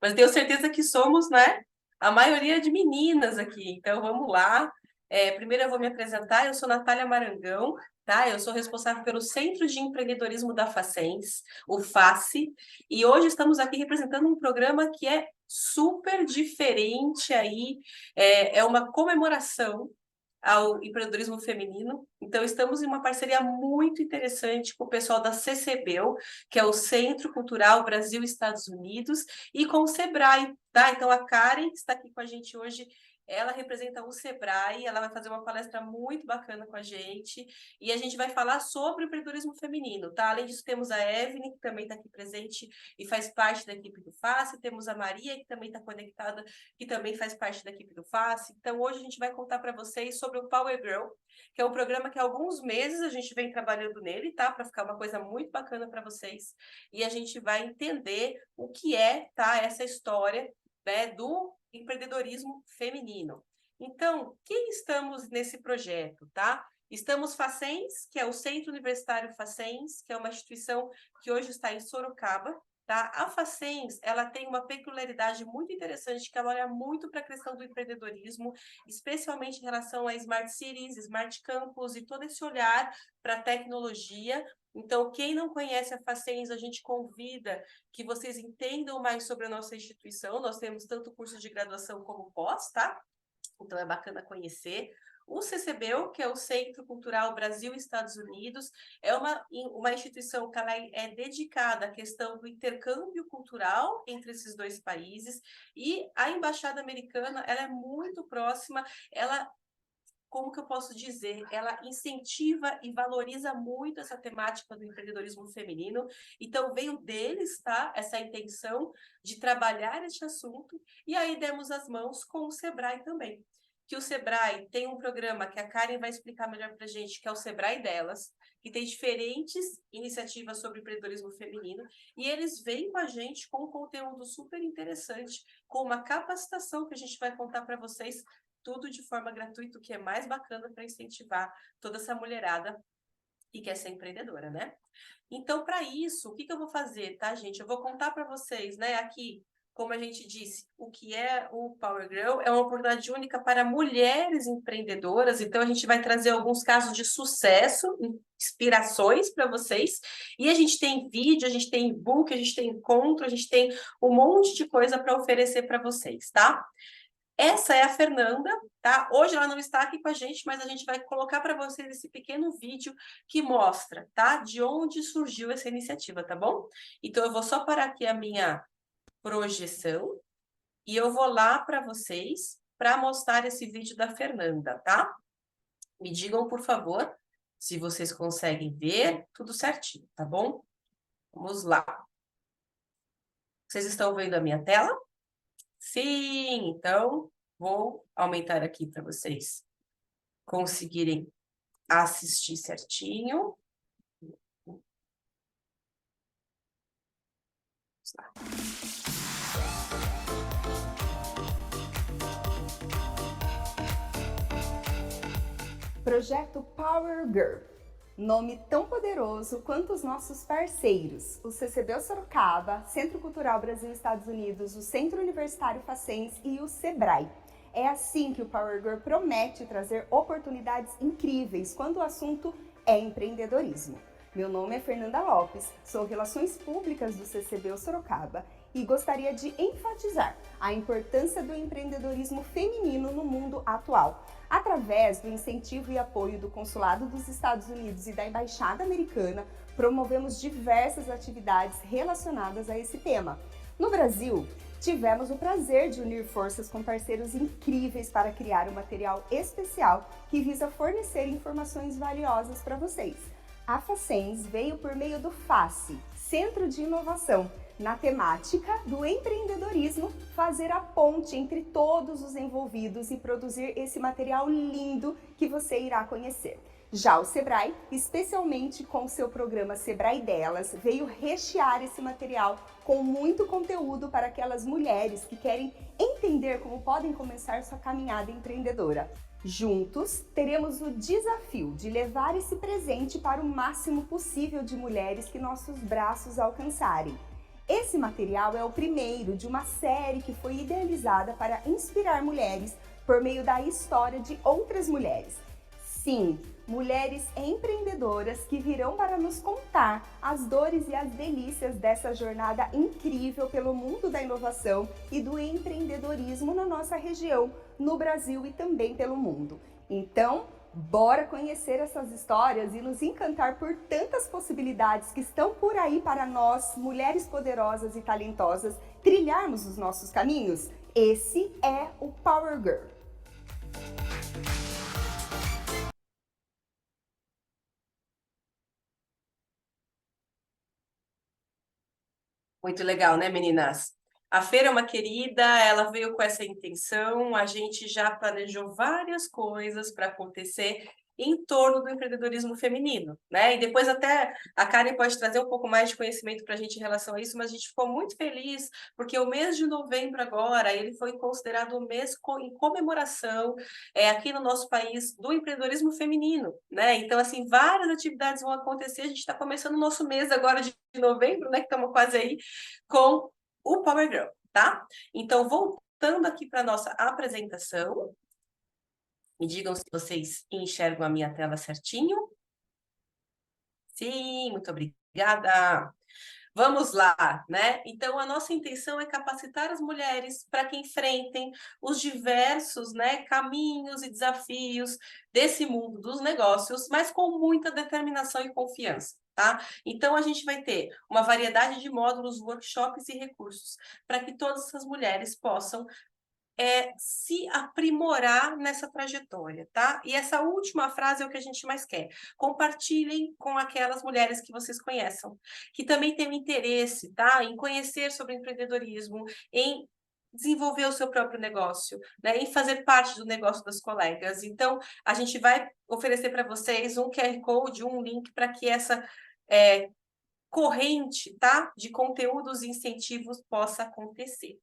mas tenho certeza que somos, né, a maioria de meninas aqui. Então, vamos lá. Primeiro eu vou me apresentar, eu sou Natália Marangão, tá? Eu sou responsável pelo Centro de Empreendedorismo da Facens, o FACE, e hoje estamos aqui representando um programa que é super diferente aí, é uma comemoração ao empreendedorismo feminino. Então, estamos em uma parceria muito interessante com o pessoal da CCBEL, que é o Centro Cultural Brasil-Estados Unidos, e com o Sebrae, tá? Então, a Karen, que está aqui com a gente hoje, ela representa o Sebrae, ela vai fazer uma palestra muito bacana com a gente, e a gente vai falar sobre o empreendedorismo feminino, tá? Além disso, temos a Evelyn, que também está aqui presente e faz parte da equipe do FACE, temos a Maria, que também está conectada, que também faz parte da equipe do FACE. Então, hoje a gente vai contar para vocês sobre o Power Girl, que é um programa que há alguns meses a gente vem trabalhando nele, tá? Para ficar uma coisa muito bacana para vocês, e a gente vai entender o que é, tá? Essa história, né, do empreendedorismo feminino. Então, quem estamos nesse projeto, tá? Estamos Facens, que é o Centro Universitário Facens, que é uma instituição que hoje está em Sorocaba, tá? A Facens, ela tem uma peculiaridade muito interessante, que ela olha muito para a questão do empreendedorismo, especialmente em relação a Smart Cities, Smart Campus e todo esse olhar para a tecnologia. Então, quem não conhece a Facens, a gente convida que vocês entendam mais sobre a nossa instituição. Nós temos tanto curso de graduação como pós, tá? Então, é bacana conhecer. O CCBEL, que é o Centro Cultural Brasil-Estados Unidos, é uma instituição que ela é dedicada à questão do intercâmbio cultural entre esses dois países, e a Embaixada Americana, ela é muito próxima, ela, como que eu posso dizer, ela incentiva e valoriza muito essa temática do empreendedorismo feminino. Então, veio deles, tá? Essa intenção de trabalhar este assunto, e aí demos as mãos com o Sebrae também. Que o Sebrae tem um programa que a Karen vai explicar melhor para a gente, que é o Sebrae Delas, que tem diferentes iniciativas sobre empreendedorismo feminino, e eles vêm com a gente com um conteúdo super interessante, com uma capacitação que a gente vai contar para vocês, tudo de forma gratuita, o que é mais bacana para incentivar toda essa mulherada que quer ser empreendedora, né? Então, para isso, o que eu vou fazer, tá, gente? Eu vou contar para vocês, né, aqui, como a gente disse, o que é o Power Girl. É uma oportunidade única para mulheres empreendedoras, então a gente vai trazer alguns casos de sucesso, inspirações para vocês, e a gente tem vídeo, a gente tem e-book, a gente tem encontro, a gente tem um monte de coisa para oferecer para vocês, tá? Essa é a Fernanda, tá? Hoje ela não está aqui com a gente, mas a gente vai colocar para vocês esse pequeno vídeo que mostra, tá? De onde surgiu essa iniciativa, tá bom? Então, eu vou só parar aqui a minha projeção e eu vou lá para vocês para mostrar esse vídeo da Fernanda, tá? Me digam, por favor, se vocês conseguem ver tudo certinho, tá bom? Vamos lá. Vocês estão vendo a minha tela? Sim, então vou aumentar aqui para vocês conseguirem assistir certinho. Vamos lá. Projeto Power Girl. Nome tão poderoso quanto os nossos parceiros, o CCBEL Sorocaba, Centro Cultural Brasil-Estados Unidos, o Centro Universitário Facens e o Sebrae. É assim que o Power Girl promete trazer oportunidades incríveis quando o assunto é empreendedorismo. Meu nome é Fernanda Lopes, sou Relações Públicas do CCBEL Sorocaba e gostaria de enfatizar a importância do empreendedorismo feminino no mundo atual, através do incentivo e apoio do Consulado dos Estados Unidos e da Embaixada Americana. Promovemos diversas atividades relacionadas a esse tema. No Brasil, tivemos o prazer de unir forças com parceiros incríveis para criar um material especial que visa fornecer informações valiosas para vocês. A Facens veio por meio do FACE, Centro de Inovação, na temática do empreendedorismo, fazer a ponte entre todos os envolvidos e produzir esse material lindo que você irá conhecer. Já o Sebrae, especialmente com seu programa Sebrae Delas, veio rechear esse material com muito conteúdo para aquelas mulheres que querem entender como podem começar sua caminhada empreendedora. Juntos, teremos o desafio de levar esse presente para o máximo possível de mulheres que nossos braços alcançarem. Esse material é o primeiro de uma série que foi idealizada para inspirar mulheres por meio da história de outras mulheres. Sim, mulheres empreendedoras que virão para nos contar as dores e as delícias dessa jornada incrível pelo mundo da inovação e do empreendedorismo na nossa região, no Brasil e também pelo mundo. Então, bora conhecer essas histórias e nos encantar por tantas possibilidades que estão por aí para nós, mulheres poderosas e talentosas, trilharmos os nossos caminhos? Esse é o Power Girl. Muito legal, né, meninas? A Feira é uma querida, ela veio com essa intenção, a gente já planejou várias coisas para acontecer em torno do empreendedorismo feminino, né? E depois até a Karen pode trazer um pouco mais de conhecimento para a gente em relação a isso, mas a gente ficou muito feliz porque o mês de novembro agora, ele foi considerado um mês em comemoração aqui no nosso país do empreendedorismo feminino, né? Então, assim, várias atividades vão acontecer, a gente está começando o nosso mês agora de novembro, né? Que estamos quase aí, com o Power Girl, tá? Então, voltando aqui para a nossa apresentação, me digam se vocês enxergam a minha tela certinho. Sim, muito obrigada. Vamos lá, né? Então, a nossa intenção é capacitar as mulheres para que enfrentem os diversos, né, caminhos e desafios desse mundo dos negócios, mas com muita determinação e confiança. Tá? Então, a gente vai ter uma variedade de módulos, workshops e recursos para que todas essas mulheres possam se aprimorar nessa trajetória, tá? E essa última frase é o que a gente mais quer. Compartilhem com aquelas mulheres que vocês conheçam, que também têm um interesse, tá? Em conhecer sobre empreendedorismo, em desenvolver o seu próprio negócio, né? Em fazer parte do negócio das colegas. Então, a gente vai oferecer para vocês um QR Code, um link para que essa corrente, tá? De conteúdos e incentivos possa acontecer.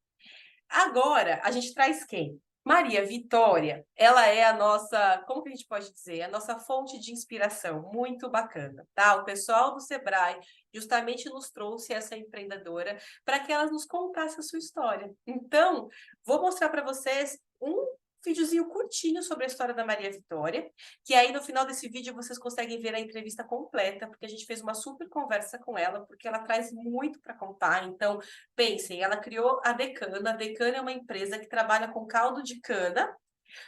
Agora, a gente traz quem? Maria Vitória, ela é a nossa, como que a gente pode dizer? A nossa fonte de inspiração, muito bacana, tá? O pessoal do Sebrae justamente nos trouxe essa empreendedora para que ela nos contasse a sua história. Então, vou mostrar para vocês um videozinho curtinho sobre a história da Maria Vitória, que aí no final desse vídeo vocês conseguem ver a entrevista completa, porque a gente fez uma super conversa com ela, porque ela traz muito para contar. Então, pensem, ela criou a Decana. A Decana é uma empresa que trabalha com caldo de cana,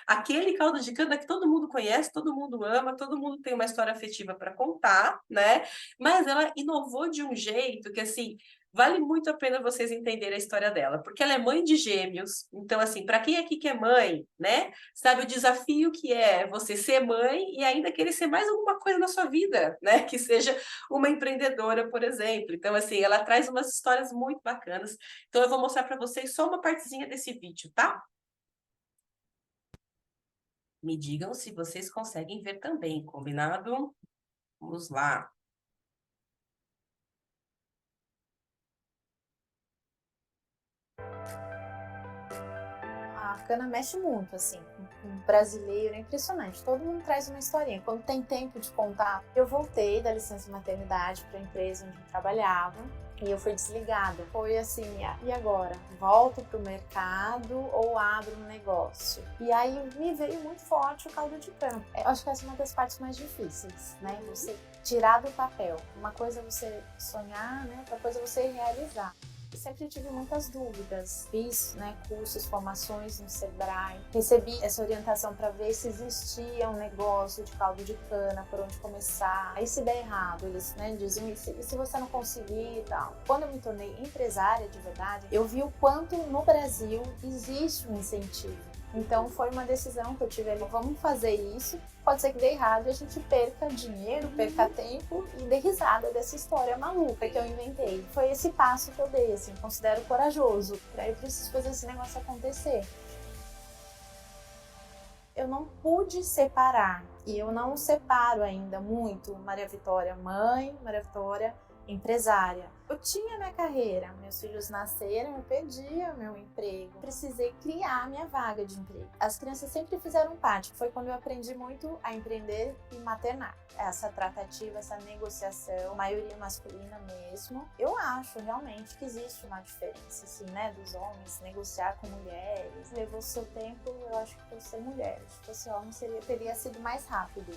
aquele caldo de cana que todo mundo conhece, todo mundo ama, todo mundo tem uma história afetiva para contar, né? Mas ela inovou de um jeito que, assim, vale muito a pena vocês entenderem a história dela, porque ela é mãe de gêmeos. Então, assim, para quem aqui que é mãe, né, sabe o desafio que é você ser mãe e ainda querer ser mais alguma coisa na sua vida, né, que seja uma empreendedora, por exemplo. Então, assim, ela traz umas histórias muito bacanas. Então, eu vou mostrar para vocês só uma partezinha desse vídeo, tá? Me digam se vocês conseguem ver também, combinado? Vamos lá. A cana mexe muito, assim, com o brasileiro, é impressionante. Todo mundo traz uma historinha. Quando tem tempo de contar, eu voltei da licença maternidade para a empresa onde eu trabalhava e eu fui desligada. Foi assim, e agora? Volto para o mercado ou abro um negócio? E aí me veio muito forte o caldo de cana. Eu acho que essa é uma das partes mais difíceis, né? Você tirar do papel. Uma coisa é você sonhar, né? Outra coisa é você realizar. Eu sempre tive muitas dúvidas, fiz, né, cursos, formações no Sebrae, recebi essa orientação para ver se existia um negócio de caldo de cana, por onde começar. Aí se der errado, eles, né, diziam, e se você não conseguir e tal. Quando eu me tornei empresária de verdade, eu vi o quanto no Brasil existe um incentivo. Então foi uma decisão que eu tive ali, vamos fazer isso, pode ser que dê errado e a gente perca dinheiro, perca tempo e dê risada dessa história maluca que eu inventei. Foi esse passo que eu dei, assim, considero corajoso, eu preciso fazer esse negócio acontecer. Eu não pude separar, e eu não separo ainda muito Maria Vitória mãe, Maria Vitória empresária. Eu tinha minha carreira, meus filhos nasceram, eu perdi o meu emprego. Precisei criar minha vaga de emprego. As crianças sempre fizeram parte. Foi quando eu aprendi muito a empreender e maternar. Essa tratativa, essa negociação, maioria masculina mesmo. Eu acho realmente que existe uma diferença, assim, né, dos homens negociar com mulheres. Levou seu tempo, eu acho que por ser mulher. Se fosse homem, teria sido mais rápido.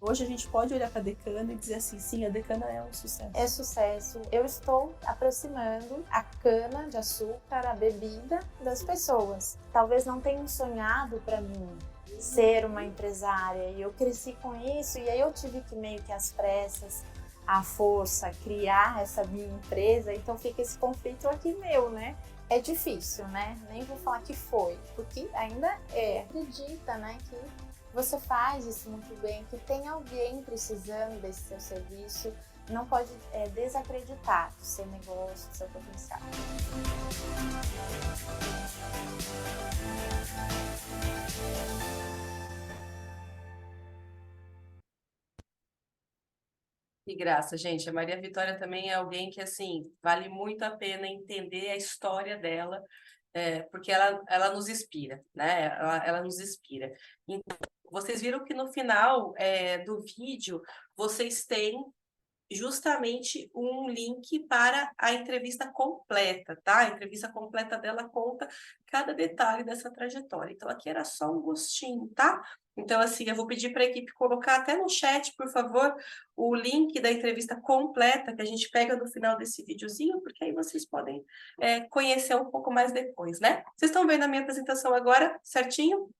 Hoje a gente pode olhar para a Decana e dizer assim, sim, a Decana é um sucesso. É sucesso. Eu estou aproximando a cana de açúcar, a bebida das pessoas. Talvez não tenham sonhado para mim ser uma empresária e eu cresci com isso e aí eu tive que meio que às pressas, à força, criar essa minha empresa, então fica esse conflito aqui meu, né? É difícil, né? Nem vou falar que foi, porque ainda é. Acredita, né, que você faz isso muito bem, que tem alguém precisando desse seu serviço, não pode desacreditar do seu negócio, do seu potencial. Que graça, gente. A Maria Vitória também é alguém que, assim, vale muito a pena entender a história dela, porque ela nos inspira, né? Ela nos inspira. Então, vocês viram que no final do vídeo, vocês têm justamente um link para a entrevista completa, tá? A entrevista completa dela conta cada detalhe dessa trajetória. Então, aqui era só um gostinho, tá? Então, assim, eu vou pedir para a equipe colocar até no chat, por favor, o link da entrevista completa que a gente pega no final desse videozinho, porque aí vocês podem conhecer um pouco mais depois, né? Vocês estão vendo a minha apresentação agora, certinho?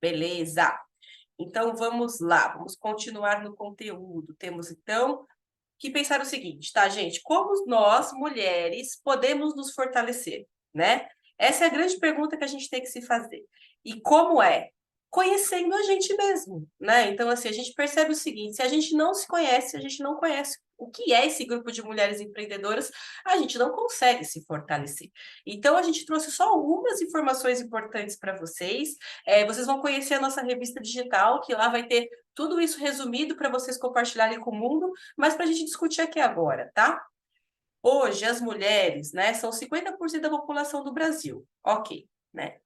Beleza! Então, vamos lá, vamos continuar no conteúdo. Temos, então, que pensar o seguinte, tá, gente? Como nós, mulheres, podemos nos fortalecer, né? Essa é a grande pergunta que a gente tem que se fazer. E como é? Conhecendo a gente mesmo, né? Então, assim, a gente percebe o seguinte, se a gente não se conhece, se a gente não conhece o que é esse grupo de mulheres empreendedoras, a gente não consegue se fortalecer. Então, a gente trouxe só algumas informações importantes para vocês. Vocês vão conhecer a nossa revista digital, que lá vai ter tudo isso resumido para vocês compartilharem com o mundo, mas para a gente discutir aqui agora, tá? Hoje, as mulheres, né, são 50% da população do Brasil, ok, né?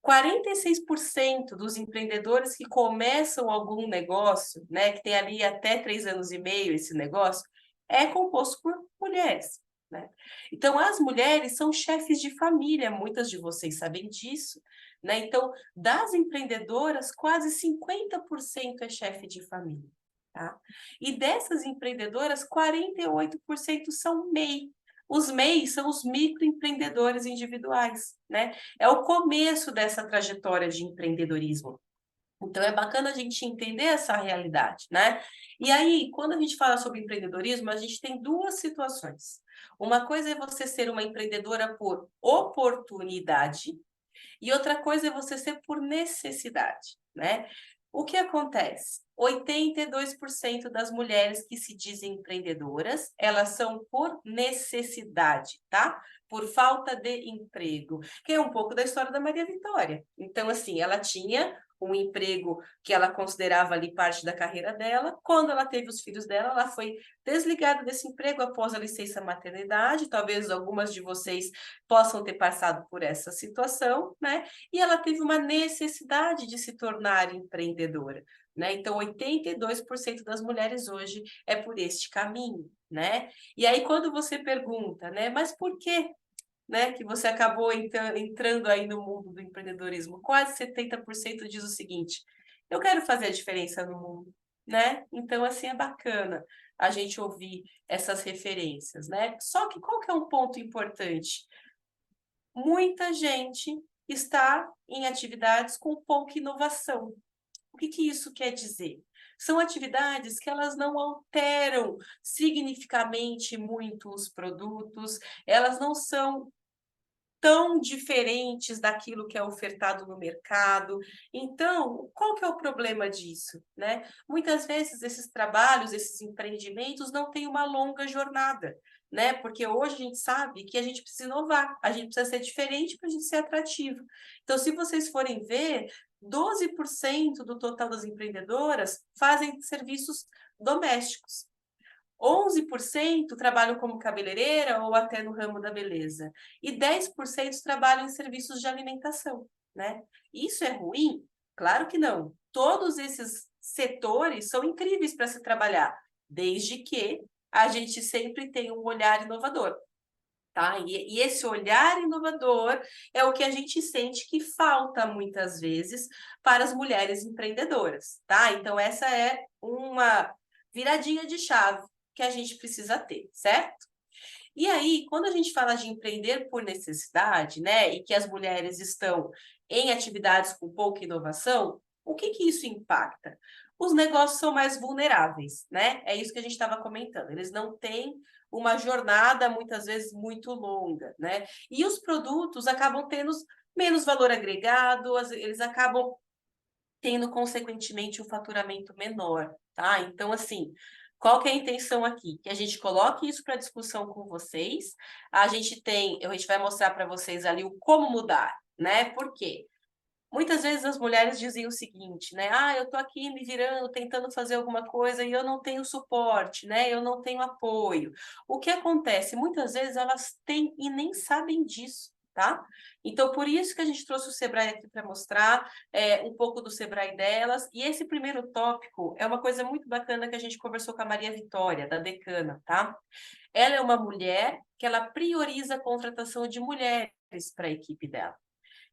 46% dos empreendedores que começam algum negócio, né, que tem ali até 3 anos e meio esse negócio, é composto por mulheres, né? Então, as mulheres são chefes de família, muitas de vocês sabem disso, né? Então, das empreendedoras, quase 50% é chefe de família, tá? E dessas empreendedoras, 48% são MEI. Os MEI são os microempreendedores individuais, né? É o começo dessa trajetória de empreendedorismo. Então, é bacana a gente entender essa realidade, né? E aí, quando a gente fala sobre empreendedorismo, a gente tem duas situações. Uma coisa é você ser uma empreendedora por oportunidade, e outra coisa é você ser por necessidade, né? O que acontece? 82% das mulheres que se dizem empreendedoras, elas são por necessidade, tá? Por falta de emprego, que é um pouco da história da Maria Vitória. Então, assim, ela tinha um emprego que ela considerava ali parte da carreira dela. Quando ela teve os filhos dela, ela foi desligada desse emprego após a licença maternidade. Talvez algumas de vocês possam ter passado por essa situação, né? E ela teve uma necessidade de se tornar empreendedora, né? Então, 82% das mulheres hoje é por este caminho, né? E aí, quando você pergunta, né, mas por quê, né, que você acabou entrando aí no mundo do empreendedorismo? Quase 70% diz o seguinte: eu quero fazer a diferença no mundo, né? Então, assim, é bacana a gente ouvir essas referências, né? Só que qual que é um ponto importante? Muita gente está em atividades com pouca inovação. O que que isso quer dizer? São atividades que elas não alteram significativamente muito os produtos, elas não são tão diferentes daquilo que é ofertado no mercado. Então, qual que é o problema disso, né? Muitas vezes esses trabalhos, esses empreendimentos não têm uma longa jornada, né? Porque hoje a gente sabe que a gente precisa inovar, a gente precisa ser diferente para a gente ser atrativo. Então, se vocês forem ver, 12% do total das empreendedoras fazem serviços domésticos. 11% trabalham como cabeleireira ou até no ramo da beleza. E 10% trabalham em serviços de alimentação, né? Isso é ruim? Claro que não. Todos esses setores são incríveis para se trabalhar, desde que a gente sempre tenha um olhar inovador. Tá? E esse olhar inovador é o que a gente sente que falta muitas vezes para as mulheres empreendedoras, tá? Então, essa é uma viradinha de chave que a gente precisa ter, certo? E aí, quando a gente fala de empreender por necessidade, né, e que as mulheres estão em atividades com pouca inovação, o que que isso impacta? Os negócios são mais vulneráveis, né? É isso que a gente estava comentando. Eles não têm uma jornada, muitas vezes, muito longa, né? E os produtos acabam tendo menos valor agregado, eles acabam tendo, consequentemente, um faturamento menor, tá? Então, assim, qual que é a intenção aqui? Que a gente coloque isso para discussão com vocês. A gente vai mostrar para vocês ali o como mudar, né? Por quê? Muitas vezes as mulheres dizem o seguinte, né? Ah, eu tô aqui me virando, tentando fazer alguma coisa e eu não tenho suporte, né? Eu não tenho apoio. O que acontece? Muitas vezes elas têm e nem sabem disso, tá? Então, por isso que a gente trouxe o Sebrae aqui para mostrar um pouco do Sebrae delas. E esse primeiro tópico é uma coisa muito bacana que a gente conversou com a Maria Vitória, da Decana, tá? Ela é uma mulher que ela prioriza a contratação de mulheres para a equipe dela.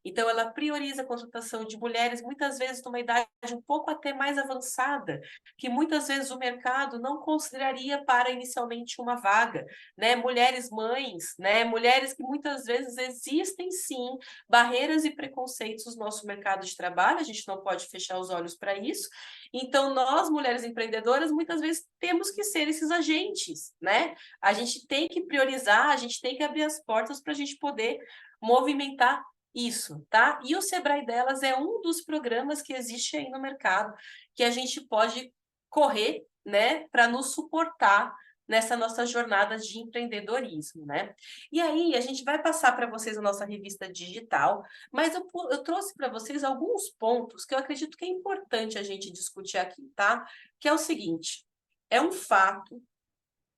Então, ela prioriza a contratação de mulheres, muitas vezes numa idade um pouco até mais avançada, que muitas vezes o mercado não consideraria para inicialmente uma vaga, né? Mulheres mães, né? Mulheres que muitas vezes existem, sim, barreiras e preconceitos no nosso mercado de trabalho, a gente não pode fechar os olhos para isso. Então, nós, mulheres empreendedoras, muitas vezes temos que ser esses agentes, né? A gente tem que priorizar, a gente tem que abrir as portas para a gente poder movimentar isso, tá? E o Sebrae delas é um dos programas que existe aí no mercado, que a gente pode correr, né, para nos suportar nessa nossa jornada de empreendedorismo, né? E aí, a gente vai passar para vocês a nossa revista digital, mas eu trouxe para vocês alguns pontos que eu acredito que é importante a gente discutir aqui, tá? Que é o seguinte, é um fato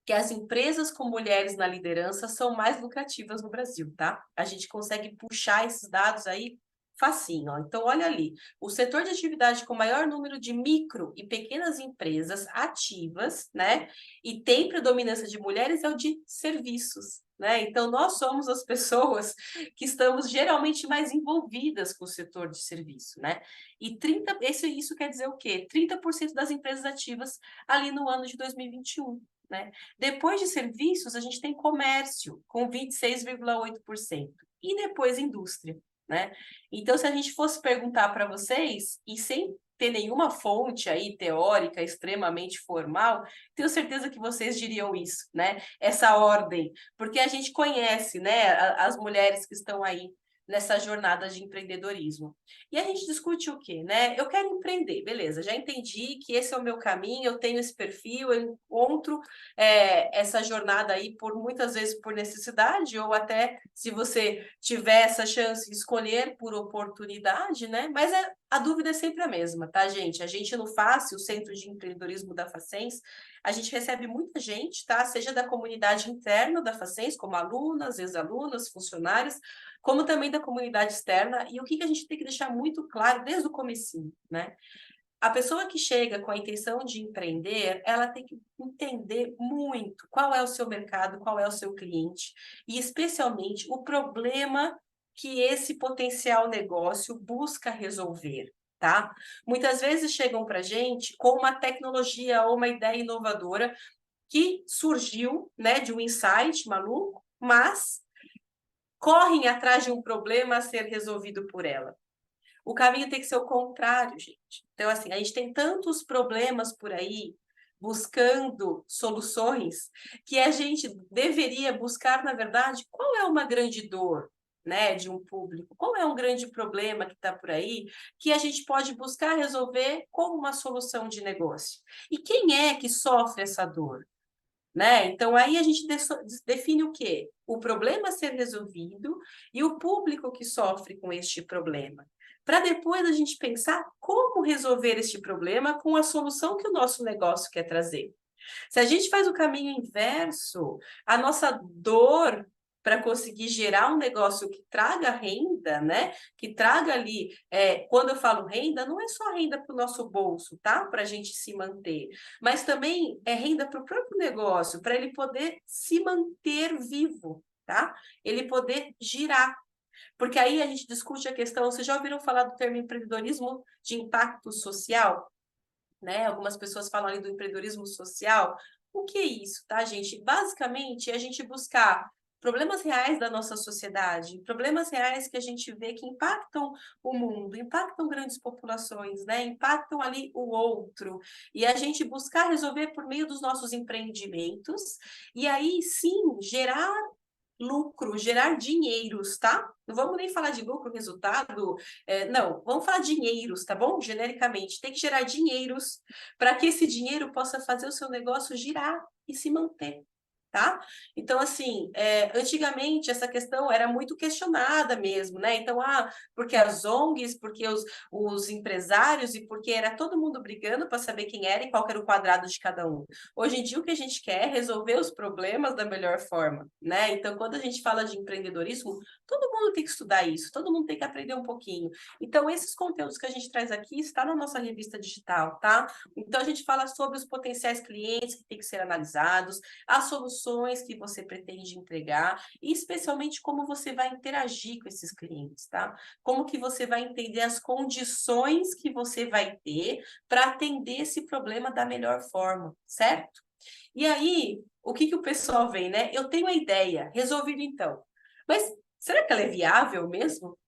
que as empresas com mulheres na liderança são mais lucrativas no Brasil, tá? A gente consegue puxar esses dados aí facinho, ó. Então, olha ali, o setor de atividade com maior número de micro e pequenas empresas ativas, né? E tem predominância de mulheres é o de serviços, né? Então, nós somos as pessoas que estamos geralmente mais envolvidas com o setor de serviço, né? E isso quer dizer o quê? 30% das empresas ativas ali no ano de 2021. Né? Depois de serviços, a gente tem comércio, com 26,8%, e depois indústria. Né? Então, se a gente fosse perguntar para vocês, e sem ter nenhuma fonte aí teórica extremamente formal, tenho certeza que vocês diriam isso, né? Essa ordem, porque a gente conhece, né, as mulheres que estão aí nessa jornada de empreendedorismo. E a gente discute o quê, né? Eu quero empreender, beleza, já entendi que esse é o meu caminho, eu tenho esse perfil, eu encontro essa jornada aí muitas vezes por necessidade, ou até se você tiver essa chance de escolher por oportunidade, né? Mas a dúvida é sempre a mesma, tá, gente? A gente no FACE, o Centro de Empreendedorismo da Facens, a gente recebe muita gente, tá? Seja da comunidade interna da Facens, como alunas, ex-alunas, funcionárias, como também da comunidade externa, e o que a gente tem que deixar muito claro desde o comecinho, né? A pessoa que chega com a intenção de empreender, ela tem que entender muito qual é o seu mercado, qual é o seu cliente, e especialmente o problema que esse potencial negócio busca resolver, tá? Muitas vezes chegam para a gente com uma tecnologia ou uma ideia inovadora que surgiu, né, de um insight maluco, mas correm atrás de um problema a ser resolvido por ela. O caminho tem que ser o contrário, gente. Então, assim, a gente tem tantos problemas por aí, buscando soluções, que a gente deveria buscar, na verdade, qual é uma grande dor, né, de um público, qual é um grande problema que está por aí, que a gente pode buscar resolver como uma solução de negócio. E quem é que sofre essa dor? Né? Então, aí a gente define o quê? O problema a ser resolvido e o público que sofre com este problema. Para depois a gente pensar como resolver este problema com a solução que o nosso negócio quer trazer. Se a gente faz o caminho inverso, a nossa dor para conseguir gerar um negócio que traga renda, né? Que traga ali, quando eu falo renda, não é só renda para o nosso bolso, tá? Para a gente se manter, mas também é renda para o próprio negócio, para ele poder se manter vivo, tá? Ele poder girar. Porque aí a gente discute a questão, vocês já ouviram falar do termo empreendedorismo de impacto social? Né? Algumas pessoas falam ali do empreendedorismo social. O que é isso, tá, gente? Basicamente, é a gente buscar problemas reais da nossa sociedade, problemas reais que a gente vê que impactam o mundo, impactam grandes populações, né? Impactam ali o outro. E a gente buscar resolver por meio dos nossos empreendimentos, e aí sim gerar lucro, gerar dinheiros, tá? Não vamos nem falar de lucro, resultado, não, vamos falar dinheiros, tá bom? Genericamente, tem que gerar dinheiros para que esse dinheiro possa fazer o seu negócio girar e se manter. Tá? Então, assim, antigamente essa questão era muito questionada mesmo, né? Então, porque as ONGs, porque os empresários e porque era todo mundo brigando para saber quem era e qual era o quadrado de cada um. Hoje em dia, o que a gente quer é resolver os problemas da melhor forma, né? Então, quando a gente fala de empreendedorismo, todo mundo tem que estudar isso, todo mundo tem que aprender um pouquinho. Então, esses conteúdos que a gente traz aqui está na nossa revista digital, tá? Então, a gente fala sobre os potenciais clientes que têm que ser analisados, as soluções que você pretende entregar e especialmente como você vai interagir com esses clientes, tá? Como que você vai entender as condições que você vai ter para atender esse problema da melhor forma, certo? E aí, o que o pessoal vê, né? Eu tenho a ideia, resolvido então. Mas será que ela é viável mesmo?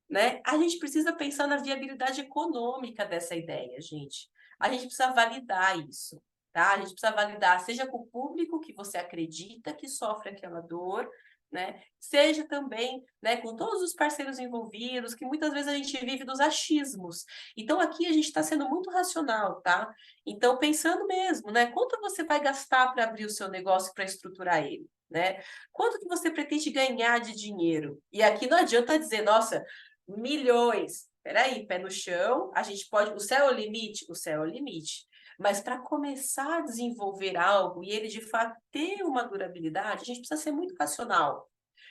Né? A gente precisa pensar na viabilidade econômica dessa ideia, gente. A gente precisa validar isso, tá? A gente precisa validar, seja com o público que você acredita que sofre aquela dor, né? Seja também, né, com todos os parceiros envolvidos, que muitas vezes a gente vive dos achismos. Então, aqui a gente está sendo muito racional, tá? Então, pensando mesmo, né? Quanto você vai gastar para abrir o seu negócio, para estruturar ele, né? Quanto que você pretende ganhar de dinheiro? E aqui não adianta dizer, nossa, milhões. Peraí, pé no chão, a gente pode. O céu é o limite? O céu é o limite. Mas para começar a desenvolver algo e ele de fato ter uma durabilidade, a gente precisa ser muito racional.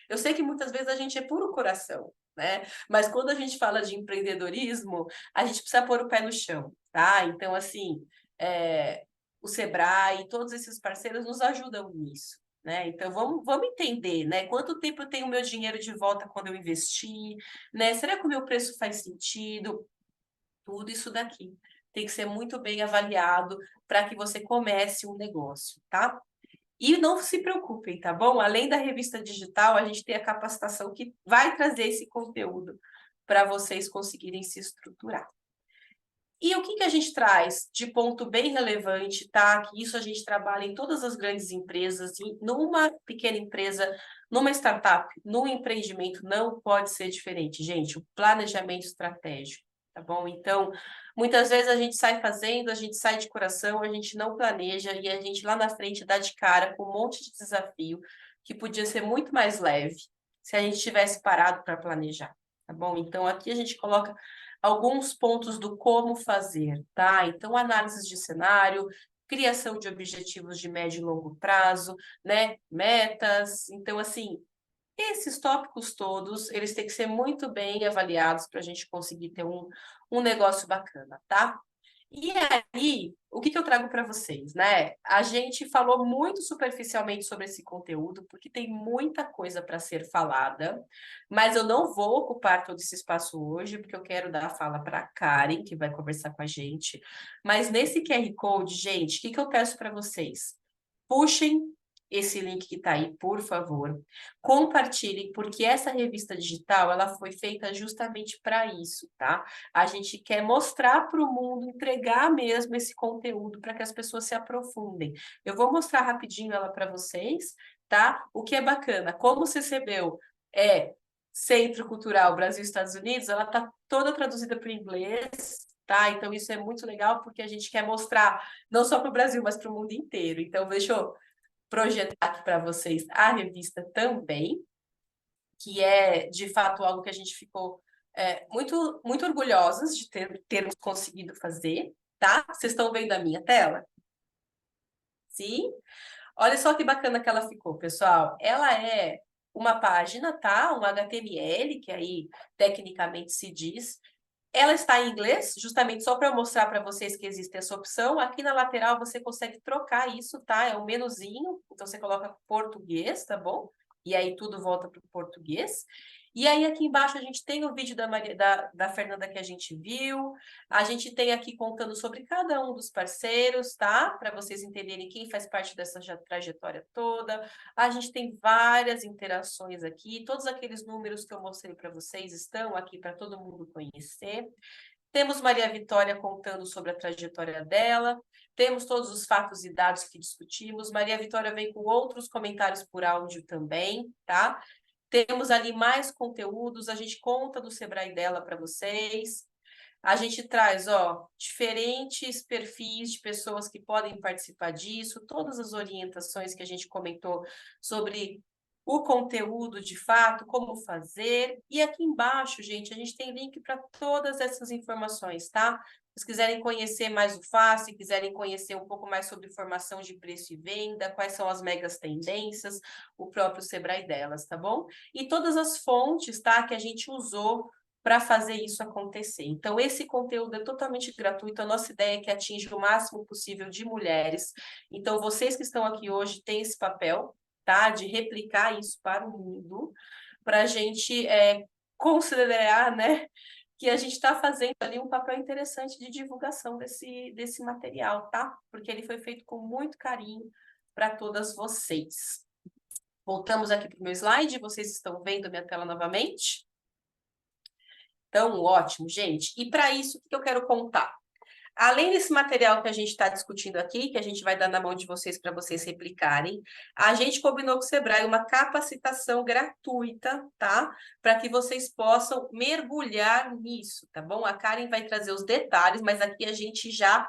Eu sei que muitas vezes a gente é puro coração, né? Mas quando a gente fala de empreendedorismo, a gente precisa pôr o pé no chão, tá? Então, assim, o Sebrae, todos esses parceiros nos ajudam nisso. Né? Então, vamos entender, né? Quanto tempo eu tenho o meu dinheiro de volta quando eu investir, né? Será que o meu preço faz sentido? Tudo isso daqui tem que ser muito bem avaliado para que você comece um negócio, tá? E não se preocupem, tá bom? Além da revista digital, a gente tem a capacitação que vai trazer esse conteúdo para vocês conseguirem se estruturar. E o que a gente traz de ponto bem relevante, tá? Que isso a gente trabalha em todas as grandes empresas, e numa pequena empresa, numa startup, num empreendimento, não pode ser diferente, gente. O planejamento estratégico, tá bom? Então, muitas vezes a gente sai fazendo, a gente sai de coração, a gente não planeja e a gente lá na frente dá de cara com um monte de desafio que podia ser muito mais leve se a gente tivesse parado para planejar, tá bom? Então, aqui a gente coloca alguns pontos do como fazer, tá? Então, análises de cenário, criação de objetivos de médio e longo prazo, né? Metas. Então, assim, esses tópicos todos, eles têm que ser muito bem avaliados para a gente conseguir ter um negócio bacana, tá? E aí, o que eu trago para vocês, né? A gente falou muito superficialmente sobre esse conteúdo, porque tem muita coisa para ser falada, mas eu não vou ocupar todo esse espaço hoje, porque eu quero dar a fala para a Karen, que vai conversar com a gente. Mas nesse QR Code, gente, o que eu peço para vocês? Puxem esse link que está aí, por favor. Compartilhem, porque essa revista digital, ela foi feita justamente para isso, tá? A gente quer mostrar para o mundo, entregar mesmo esse conteúdo para que as pessoas se aprofundem. Eu vou mostrar rapidinho ela para vocês, tá? O que é bacana, como o CCBio é Centro Cultural Brasil-Estados Unidos, ela está toda traduzida para o inglês, tá? Então isso é muito legal porque a gente quer mostrar não só para o Brasil, mas para o mundo inteiro. Então, deixa eu projetar aqui para vocês a revista também, que é, de fato, algo que a gente ficou muito, muito orgulhosas de termos conseguido fazer, tá? Vocês estão vendo a minha tela? Sim? Olha só que bacana que ela ficou, pessoal. Ela é uma página, tá? Um HTML, que aí tecnicamente se diz. Ela está em inglês, justamente só para mostrar para vocês que existe essa opção. Aqui na lateral você consegue trocar isso, tá? É um menuzinho, então você coloca português, tá bom? E aí tudo volta para o português. E aí aqui embaixo a gente tem o vídeo da Fernanda que a gente viu. A gente tem aqui contando sobre cada um dos parceiros, tá? Para vocês entenderem quem faz parte dessa trajetória toda. A gente tem várias interações aqui. Todos aqueles números que eu mostrei para vocês estão aqui para todo mundo conhecer. Temos Maria Vitória contando sobre a trajetória dela. Temos todos os fatos e dados que discutimos. Maria Vitória vem com outros comentários por áudio também, tá? Temos ali mais conteúdos, a gente conta do Sebrae dela para vocês. A gente traz, ó, diferentes perfis de pessoas que podem participar disso, todas as orientações que a gente comentou sobre o conteúdo de fato, como fazer. E aqui embaixo, gente, a gente tem link para todas essas informações, tá? Se quiserem conhecer mais o FACE, se quiserem conhecer um pouco mais sobre formação de preço e venda, quais são as megas tendências, o próprio Sebrae delas, tá bom? E todas as fontes, tá, que a gente usou para fazer isso acontecer. Então, esse conteúdo é totalmente gratuito. A nossa ideia é que atinja o máximo possível de mulheres. Então, vocês que estão aqui hoje têm esse papel, tá? De replicar isso para o mundo, para a gente considerar, né? Que a gente está fazendo ali um papel interessante de divulgação desse material, tá? Porque ele foi feito com muito carinho para todas vocês. Voltamos aqui para o meu slide, vocês estão vendo minha tela novamente? Então, ótimo, gente. E para isso, o que eu quero contar? Além desse material que a gente está discutindo aqui, que a gente vai dar na mão de vocês para vocês replicarem, a gente combinou com o Sebrae uma capacitação gratuita, tá? Para que vocês possam mergulhar nisso, tá bom? A Karen vai trazer os detalhes, mas aqui a gente já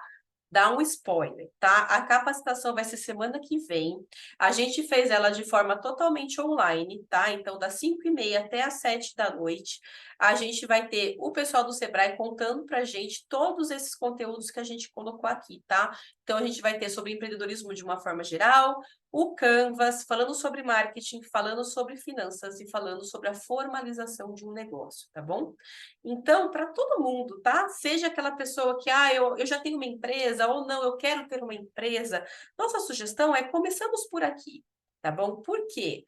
dá um spoiler, tá? A capacitação vai ser semana que vem. A gente fez ela de forma totalmente online, tá? Então, das 5h30 até as 7 da noite, a gente vai ter o pessoal do Sebrae contando pra gente todos esses conteúdos que a gente colocou aqui, tá? Então, a gente vai ter sobre empreendedorismo de uma forma geral, o Canvas, falando sobre marketing, falando sobre finanças e falando sobre a formalização de um negócio, tá bom? Então, para todo mundo, tá? Seja aquela pessoa que, eu já tenho uma empresa, ou não, eu quero ter uma empresa. Nossa sugestão é começamos por aqui, tá bom? Por quê?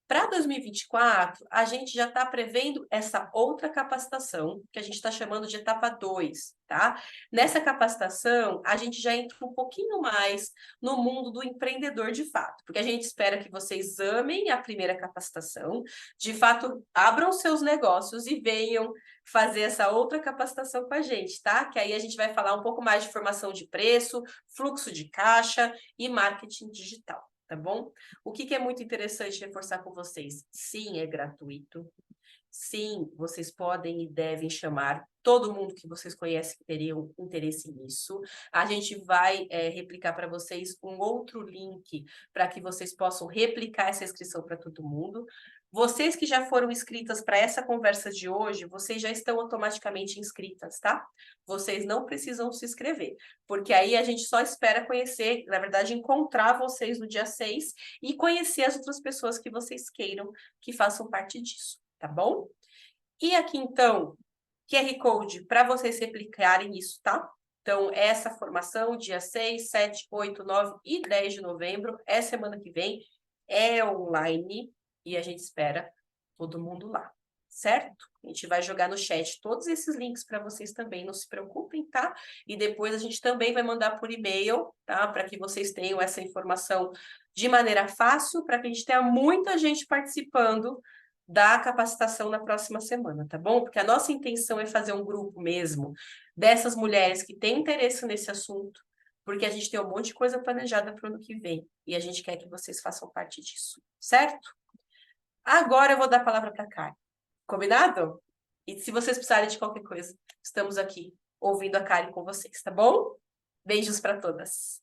Para 2024, a gente já está prevendo essa outra capacitação, que a gente está chamando de etapa 2, tá? Nessa capacitação, a gente já entra um pouquinho mais no mundo do empreendedor de fato, porque a gente espera que vocês amem a primeira capacitação, de fato, abram seus negócios e venham fazer essa outra capacitação com a gente, tá? Que aí a gente vai falar um pouco mais de formação de preço, fluxo de caixa e marketing digital. Tá bom? O que é muito interessante reforçar com vocês? Sim, é gratuito. Sim, vocês podem e devem chamar todo mundo que vocês conhecem que teriam interesse nisso. A gente vai replicar para vocês um outro link para que vocês possam replicar essa inscrição para todo mundo. Vocês que já foram inscritas para essa conversa de hoje, vocês já estão automaticamente inscritas, tá? Vocês não precisam se inscrever, porque aí a gente só espera conhecer, na verdade, encontrar vocês no dia 6 e conhecer as outras pessoas que vocês queiram que façam parte disso, tá bom? E aqui, então, QR Code para vocês replicarem isso, tá? Então, essa formação, dia 6, 7, 8, 9 e 10 de novembro, é semana que vem, é online, e a gente espera todo mundo lá, certo? A gente vai jogar no chat todos esses links para vocês também, não se preocupem, tá? E depois a gente também vai mandar por e-mail, tá? Para que vocês tenham essa informação de maneira fácil, para que a gente tenha muita gente participando da capacitação na próxima semana, tá bom? Porque a nossa intenção é fazer um grupo mesmo dessas mulheres que têm interesse nesse assunto, porque a gente tem um monte de coisa planejada para o ano que vem e a gente quer que vocês façam parte disso, certo? Agora eu vou dar a palavra para a Karen. Combinado? E se vocês precisarem de qualquer coisa, estamos aqui ouvindo a Karen com vocês, tá bom? Beijos para todas.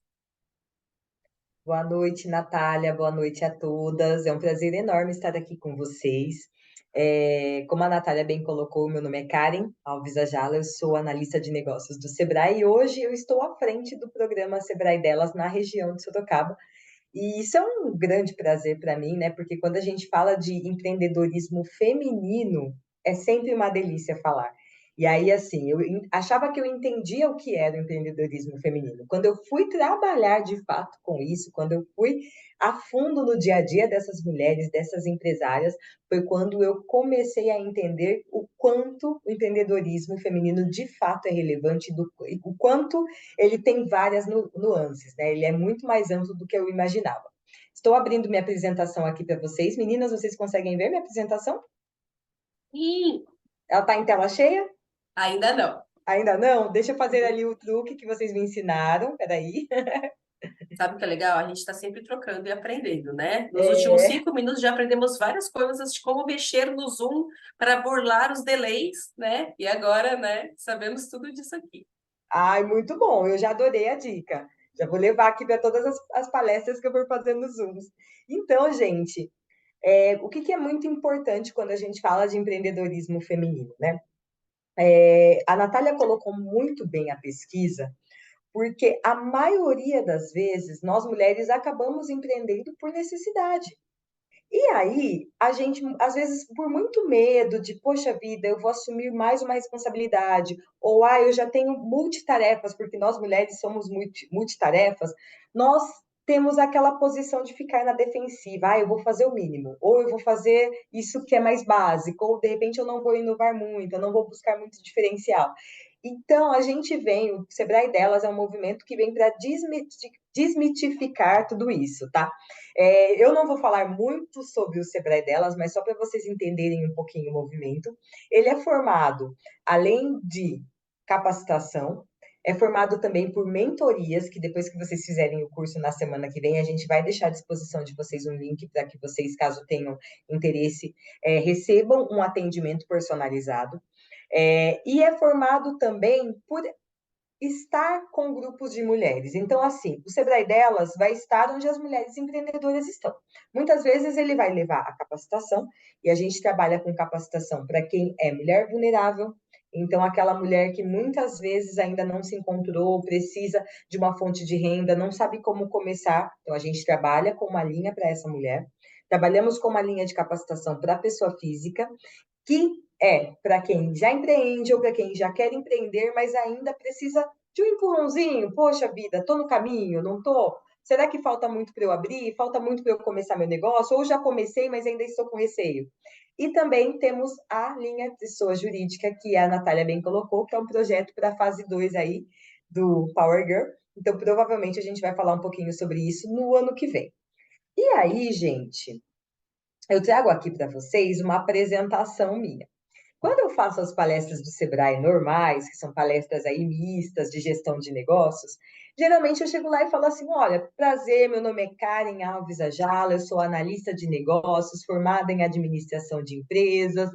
Boa noite, Natália. Boa noite a todas. É um prazer enorme estar aqui com vocês. Como a Natália bem colocou, meu nome é Karen Alves Ajala, eu sou analista de negócios do Sebrae e hoje eu estou à frente do programa Sebrae Delas na região de Sorocaba. E isso é um grande prazer para mim, né? Porque quando a gente fala de empreendedorismo feminino, é sempre uma delícia falar. E aí, assim, eu achava que eu entendia o que era o empreendedorismo feminino. Quando eu fui trabalhar de fato com isso, quando eu fui a fundo no dia a dia dessas mulheres, dessas empresárias, foi quando eu comecei a entender o quanto o empreendedorismo feminino de fato é relevante, o quanto ele tem várias nuances, né? Ele é muito mais amplo do que eu imaginava. Estou abrindo minha apresentação aqui para vocês. Meninas, vocês conseguem ver minha apresentação? E Ela está em tela cheia? ainda não. Ainda não? Deixa eu fazer ali o truque que vocês me ensinaram. Peraí. Sabe o que é legal? A gente está sempre trocando e aprendendo, né? Nos últimos É... 5 minutos já aprendemos várias coisas de como mexer no Zoom para burlar os delays, né? E agora, né, sabemos tudo disso aqui. Ai, muito bom. Eu já adorei a dica. Já vou levar aqui para todas as palestras que eu for fazer nos Zooms. Então, gente, o que é muito importante quando a gente fala de empreendedorismo feminino, né? A Natália colocou muito bem a pesquisa, porque a maioria das vezes nós mulheres acabamos empreendendo por necessidade. E aí, a gente, às vezes, por muito medo de, poxa vida, eu vou assumir mais uma responsabilidade, ou eu já tenho multitarefas, porque nós mulheres somos multitarefas, nós temos aquela posição de ficar na defensiva, eu vou fazer o mínimo, ou eu vou fazer isso que é mais básico, ou de repente eu não vou inovar muito, eu não vou buscar muito diferencial. Então, a gente vem, o Sebrae Delas é um movimento que vem para desmitificar tudo isso, tá? Eu não vou falar muito sobre o Sebrae Delas, mas só para vocês entenderem um pouquinho o movimento. Ele é formado, além de capacitação, é formado também por mentorias, que depois que vocês fizerem o curso na semana que vem, a gente vai deixar à disposição de vocês um link para que vocês, caso tenham interesse, recebam um atendimento personalizado. E é formado também por estar com grupos de mulheres. Então, assim, o Sebrae Delas vai estar onde as mulheres empreendedoras estão. Muitas vezes ele vai levar a capacitação, e a gente trabalha com capacitação para quem é mulher vulnerável, então aquela mulher que muitas vezes ainda não se encontrou, precisa de uma fonte de renda, não sabe como começar. Então, a gente trabalha com uma linha para essa mulher. Trabalhamos com uma linha de capacitação para a pessoa física, que é para quem já empreende ou para quem já quer empreender, mas ainda precisa de um empurrãozinho. Poxa vida, estou no caminho, não estou? Será que falta muito para eu abrir? Falta muito para eu começar meu negócio? Ou já comecei, mas ainda estou com receio? E também temos a linha de pessoa jurídica, que a Natália bem colocou, que é um projeto para a fase 2 aí do Power Girl. Então, provavelmente, a gente vai falar um pouquinho sobre isso no ano que vem. E aí, gente, eu trago aqui para vocês uma apresentação minha. Quando eu faço as palestras do Sebrae normais, que são palestras aí mistas de gestão de negócios, geralmente eu chego lá e falo assim: olha, prazer, meu nome é Karen Alves Ajala, eu sou analista de negócios, formada em administração de empresas,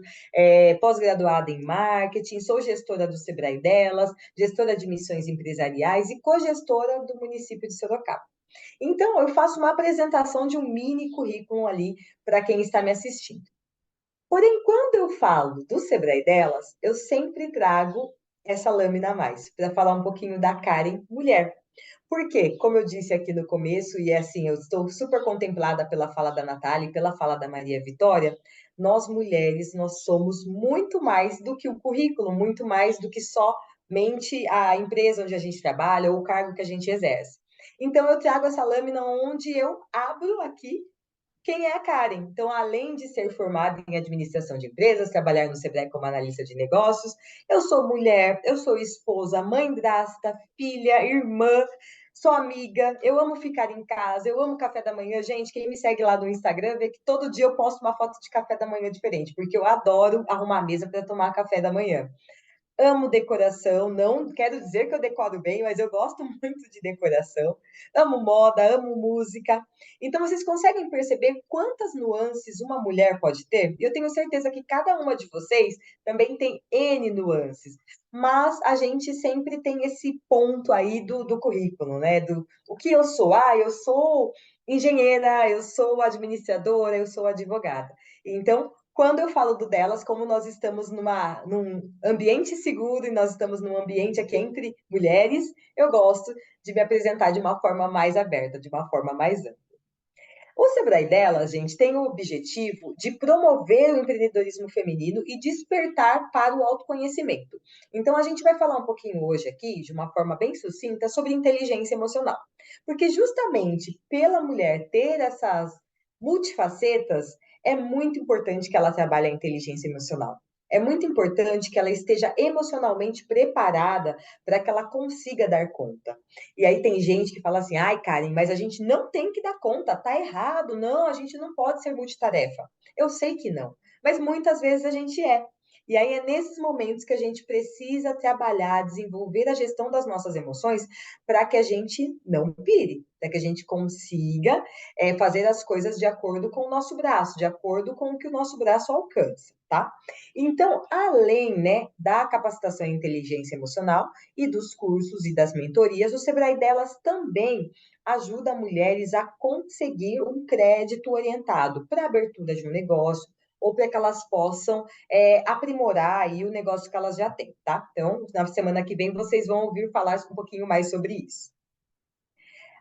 pós-graduada em marketing, sou gestora do Sebrae Delas, gestora de missões empresariais e cogestora do município de Sorocaba. Então, eu faço uma apresentação de um mini currículo ali para quem está me assistindo. Porém, quando eu falo do Sebrae Delas, eu sempre trago essa lâmina a mais, para falar um pouquinho da Karen mulher. Porque, como eu disse aqui no começo, e é assim, eu estou super contemplada pela fala da Natália e pela fala da Maria Vitória, nós mulheres, nós somos muito mais do que o currículo, muito mais do que somente a empresa onde a gente trabalha ou o cargo que a gente exerce. Então, eu trago essa lâmina onde eu abro aqui quem é a Karen. Então, além de ser formada em administração de empresas, trabalhar no Sebrae como analista de negócios, eu sou mulher, eu sou esposa, mãe drasta, filha, irmã, sou amiga, eu amo ficar em casa, eu amo café da manhã. Gente, quem me segue lá no Instagram vê que todo dia eu posto uma foto de café da manhã diferente, porque eu adoro arrumar a mesa para tomar café da manhã. Amo decoração, não quero dizer que eu decoro bem, mas eu gosto muito de decoração. Amo moda, amo música. Então, vocês conseguem perceber quantas nuances uma mulher pode ter? Eu tenho certeza que cada uma de vocês também tem N nuances. Mas a gente sempre tem esse ponto aí do currículo, né? Do o que eu sou. Eu sou engenheira, eu sou administradora, eu sou advogada. Então, Quando eu falo do delas, como nós estamos num ambiente seguro e nós estamos num ambiente aqui entre mulheres, eu gosto de me apresentar de uma forma mais aberta, de uma forma mais ampla. O Sebrae Delas, gente, tem o objetivo de promover o empreendedorismo feminino e despertar para o autoconhecimento. Então, a gente vai falar um pouquinho hoje aqui, de uma forma bem sucinta, sobre inteligência emocional. Porque justamente pela mulher ter essas multifacetas, é muito importante que ela trabalhe a inteligência emocional. É muito importante que ela esteja emocionalmente preparada para que ela consiga dar conta. E aí tem gente que fala assim, ai, Karen, mas a gente não tem que dar conta, tá errado, não, a gente não pode ser multitarefa. Eu sei que não, mas muitas vezes a gente é. E aí é nesses momentos que a gente precisa trabalhar, desenvolver a gestão das nossas emoções para que a gente não pire, para que a gente consiga fazer as coisas de acordo com o nosso braço, de acordo com o que o nosso braço alcança, tá? Então, além, né, da capacitação em inteligência emocional, e dos cursos e das mentorias, o Sebrae Delas também ajuda mulheres a conseguir um crédito orientado para a abertura de um negócio ou para que elas possam aprimorar aí o negócio que elas já têm, tá? Então, na semana que vem, vocês vão ouvir falar um pouquinho mais sobre isso.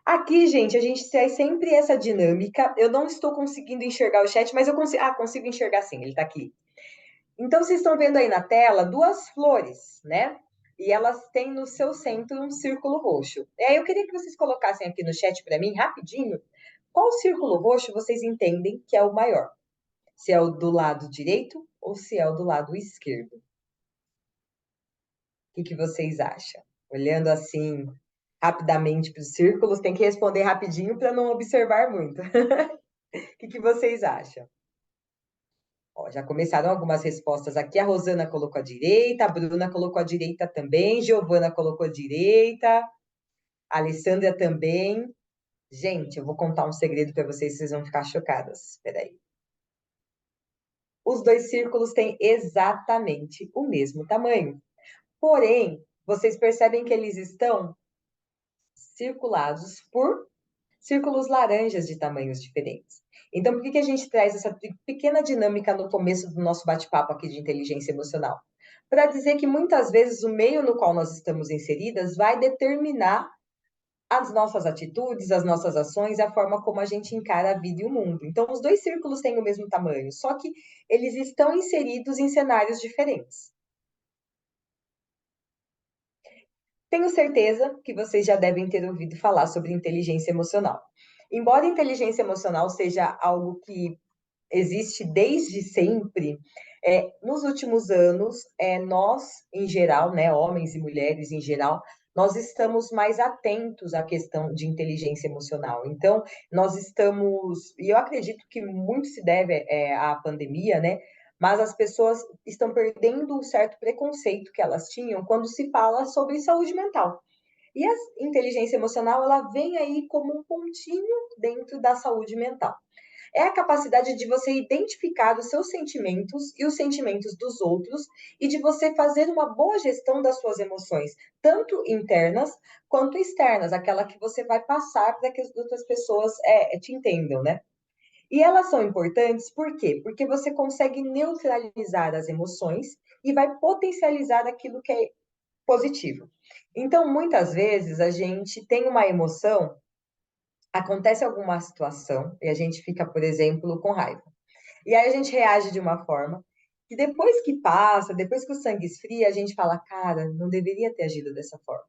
Aqui, gente, a gente traz sempre essa dinâmica. Eu não estou conseguindo enxergar o chat, mas eu consigo. Ah, consigo enxergar sim, ele está aqui. Então, vocês estão vendo aí na tela duas flores, né? E elas têm no seu centro um círculo roxo. E aí eu queria que vocês colocassem aqui no chat para mim, rapidinho, qual círculo roxo vocês entendem que é o maior? Se é o do lado direito ou se é o do lado esquerdo? O que vocês acham? Olhando assim, rapidamente para os círculos, tem que responder rapidinho para não observar muito. O que vocês acham? Ó, já começaram algumas respostas aqui. A Rosana colocou a direita, a Bruna colocou a direita também, Giovana colocou a direita, a Alessandra também. Gente, eu vou contar um segredo para vocês, vocês vão ficar chocadas. Espera aí. Os dois círculos têm exatamente o mesmo tamanho. Porém, vocês percebem que eles estão circulados por círculos laranjas de tamanhos diferentes. Então, por que a gente traz essa pequena dinâmica no começo do nosso bate-papo aqui de inteligência emocional? Para dizer que muitas vezes o meio no qual nós estamos inseridas vai determinar as nossas atitudes, as nossas ações, a forma como a gente encara a vida e o mundo. Então, os dois círculos têm o mesmo tamanho, só que eles estão inseridos em cenários diferentes. Tenho certeza que vocês já devem ter ouvido falar sobre inteligência emocional. Embora inteligência emocional seja algo que existe desde sempre, nos últimos anos, nós, em geral, né, homens e mulheres em geral, nós estamos mais atentos à questão de inteligência emocional. Então, nós estamos, e eu acredito que muito se deve à pandemia, né? Mas as pessoas estão perdendo um certo preconceito que elas tinham quando se fala sobre saúde mental. E a inteligência emocional, ela vem aí como um pontinho dentro da saúde mental. É a capacidade de você identificar os seus sentimentos e os sentimentos dos outros e de você fazer uma boa gestão das suas emoções, tanto internas quanto externas, aquela que você vai passar para que as outras pessoas te entendam, né? E elas são importantes por quê? Porque você consegue neutralizar as emoções e vai potencializar aquilo que é positivo. Então, muitas vezes, a gente tem uma emoção, acontece alguma situação e a gente fica, por exemplo, com raiva. E aí a gente reage de uma forma que depois que passa, depois que o sangue esfria, a gente fala, cara, não deveria ter agido dessa forma.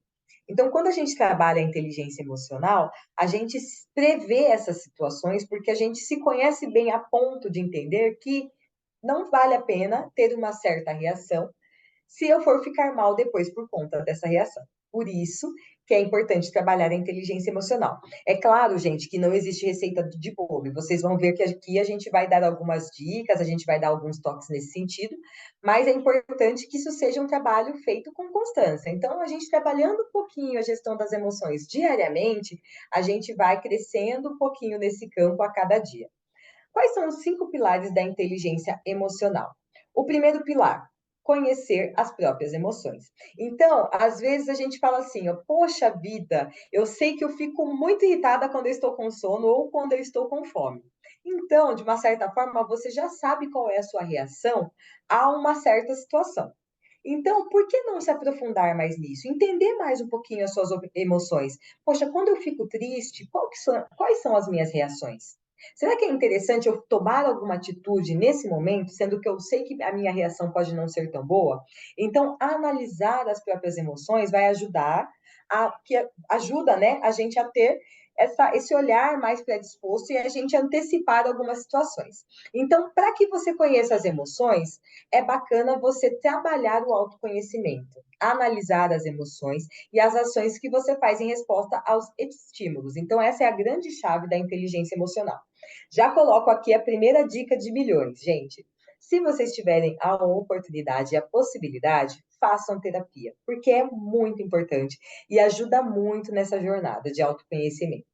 Então, quando a gente trabalha a inteligência emocional, a gente prevê essas situações porque a gente se conhece bem a ponto de entender que não vale a pena ter uma certa reação se eu for ficar mal depois por conta dessa reação. Por isso que é importante trabalhar a inteligência emocional. É claro, gente, que não existe receita de bolo. Vocês vão ver que aqui a gente vai dar algumas dicas, a gente vai dar alguns toques nesse sentido, mas é importante que isso seja um trabalho feito com constância. Então, a gente trabalhando um pouquinho a gestão das emoções diariamente, a gente vai crescendo um pouquinho nesse campo a cada dia. Quais são os 5 pilares da inteligência emocional? O primeiro pilar, conhecer as próprias emoções. Então, às vezes a gente fala assim, ó, poxa vida, eu sei que eu fico muito irritada quando eu estou com sono ou quando eu estou com fome. Então, de uma certa forma, você já sabe qual é a sua reação a uma certa situação. Então, por que não se aprofundar mais nisso? Entender mais um pouquinho as suas emoções. Poxa, quando eu fico triste, quais são as minhas reações? Será que é interessante eu tomar alguma atitude nesse momento, sendo que eu sei que a minha reação pode não ser tão boa? Então, analisar as próprias emoções vai ajudar ajuda, né, a gente a ter esse olhar mais predisposto e a gente antecipar algumas situações. Então, para que você conheça as emoções, é bacana você trabalhar o autoconhecimento, analisar as emoções e as ações que você faz em resposta aos estímulos. Então, essa é a grande chave da inteligência emocional. Já coloco aqui a primeira dica de milhões, gente. Se vocês tiverem a oportunidade e a possibilidade, façam terapia, porque é muito importante e ajuda muito nessa jornada de autoconhecimento.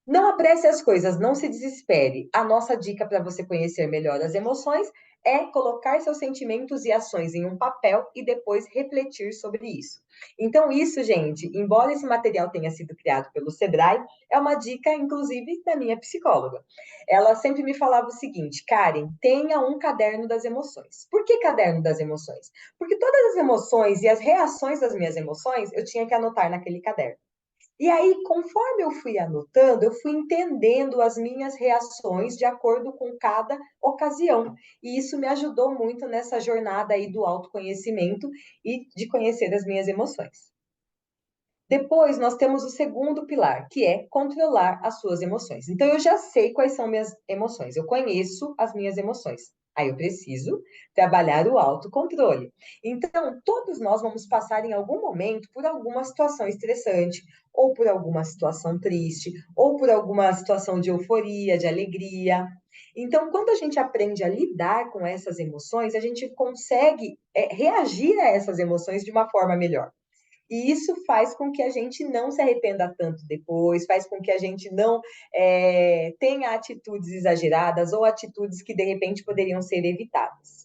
Não apresse as coisas, não se desespere. A nossa dica para você conhecer melhor as emoções é colocar seus sentimentos e ações em um papel e depois refletir sobre isso. Então, isso, gente, embora esse material tenha sido criado pelo Sebrae, é uma dica, inclusive, da minha psicóloga. Ela sempre me falava o seguinte: Karen, tenha um caderno das emoções. Por que caderno das emoções? Porque todas as emoções e as reações das minhas emoções eu tinha que anotar naquele caderno. E aí, conforme eu fui anotando, eu fui entendendo as minhas reações de acordo com cada ocasião. E isso me ajudou muito nessa jornada aí do autoconhecimento e de conhecer as minhas emoções. Depois, nós temos o segundo pilar, que é controlar as suas emoções. Então, eu já sei quais são minhas emoções, eu conheço as minhas emoções. Aí eu preciso trabalhar o autocontrole. Então, todos nós vamos passar em algum momento por alguma situação estressante, ou por alguma situação triste, ou por alguma situação de euforia, de alegria. Então, quando a gente aprende a lidar com essas emoções, a gente consegue reagir a essas emoções de uma forma melhor. E isso faz com que a gente não se arrependa tanto depois, faz com que a gente não tenha atitudes exageradas ou atitudes que, de repente, poderiam ser evitadas.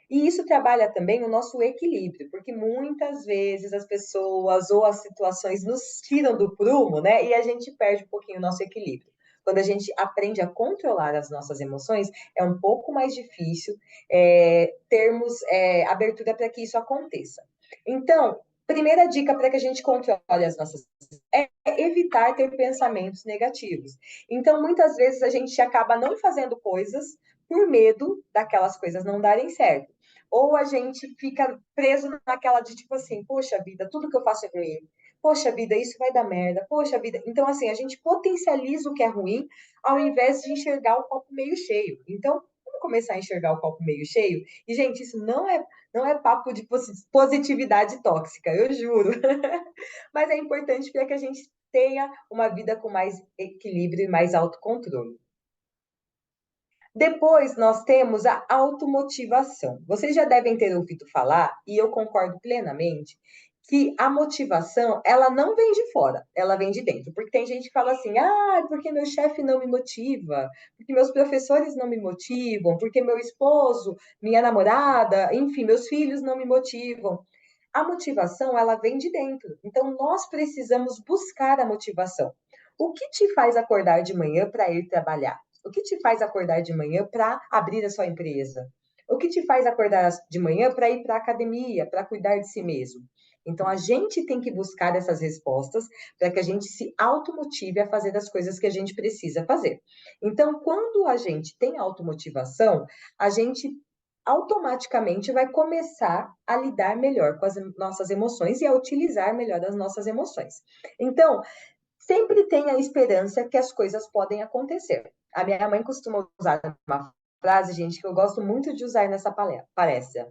E isso trabalha também o nosso equilíbrio, porque muitas vezes as pessoas ou as situações nos tiram do prumo, né? E a gente perde um pouquinho o nosso equilíbrio. Quando a gente aprende a controlar as nossas emoções, é um pouco mais difícil termos abertura para que isso aconteça. Então, primeira dica para que a gente controle as nossas é evitar ter pensamentos negativos. Então, muitas vezes a gente acaba não fazendo coisas por medo daquelas coisas não darem certo. Ou a gente fica preso naquela de tipo assim, poxa vida, tudo que eu faço é ruim. Poxa vida, isso vai dar merda. Poxa vida. Então, assim, a gente potencializa o que é ruim ao invés de enxergar o copo meio cheio. Então, vamos começar a enxergar o copo meio cheio? E, gente, isso não é papo de positividade tóxica, eu juro. Mas é importante para que a gente tenha uma vida com mais equilíbrio e mais autocontrole. Depois, nós temos a automotivação. Vocês já devem ter ouvido falar, e eu concordo plenamente, que a motivação, ela não vem de fora, ela vem de dentro. Porque tem gente que fala assim, porque meu chefe não me motiva, porque meus professores não me motivam, porque meu esposo, minha namorada, enfim, meus filhos não me motivam. A motivação, ela vem de dentro. Então, nós precisamos buscar a motivação. O que te faz acordar de manhã para ir trabalhar? O que te faz acordar de manhã para abrir a sua empresa? O que te faz acordar de manhã para ir para a academia, para cuidar de si mesmo? Então, a gente tem que buscar essas respostas para que a gente se automotive a fazer as coisas que a gente precisa fazer. Então, quando a gente tem automotivação, a gente automaticamente vai começar a lidar melhor com as nossas emoções e a utilizar melhor as nossas emoções. Então, sempre tenha a esperança que as coisas podem acontecer. A minha mãe costuma usar uma frase, gente, que eu gosto muito de usar nessa palestra.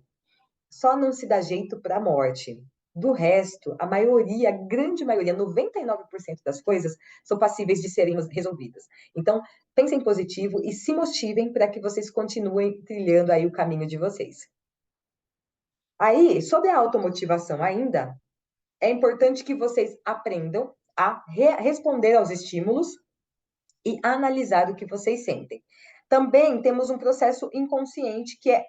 Só não se dá jeito para a morte. Do resto, a maioria, a grande maioria, 99% das coisas são passíveis de serem resolvidas. Então, pensem positivo e se motivem para que vocês continuem trilhando aí o caminho de vocês. Aí, sobre a automotivação ainda, é importante que vocês aprendam a responder aos estímulos e analisar o que vocês sentem. Também temos um processo inconsciente que é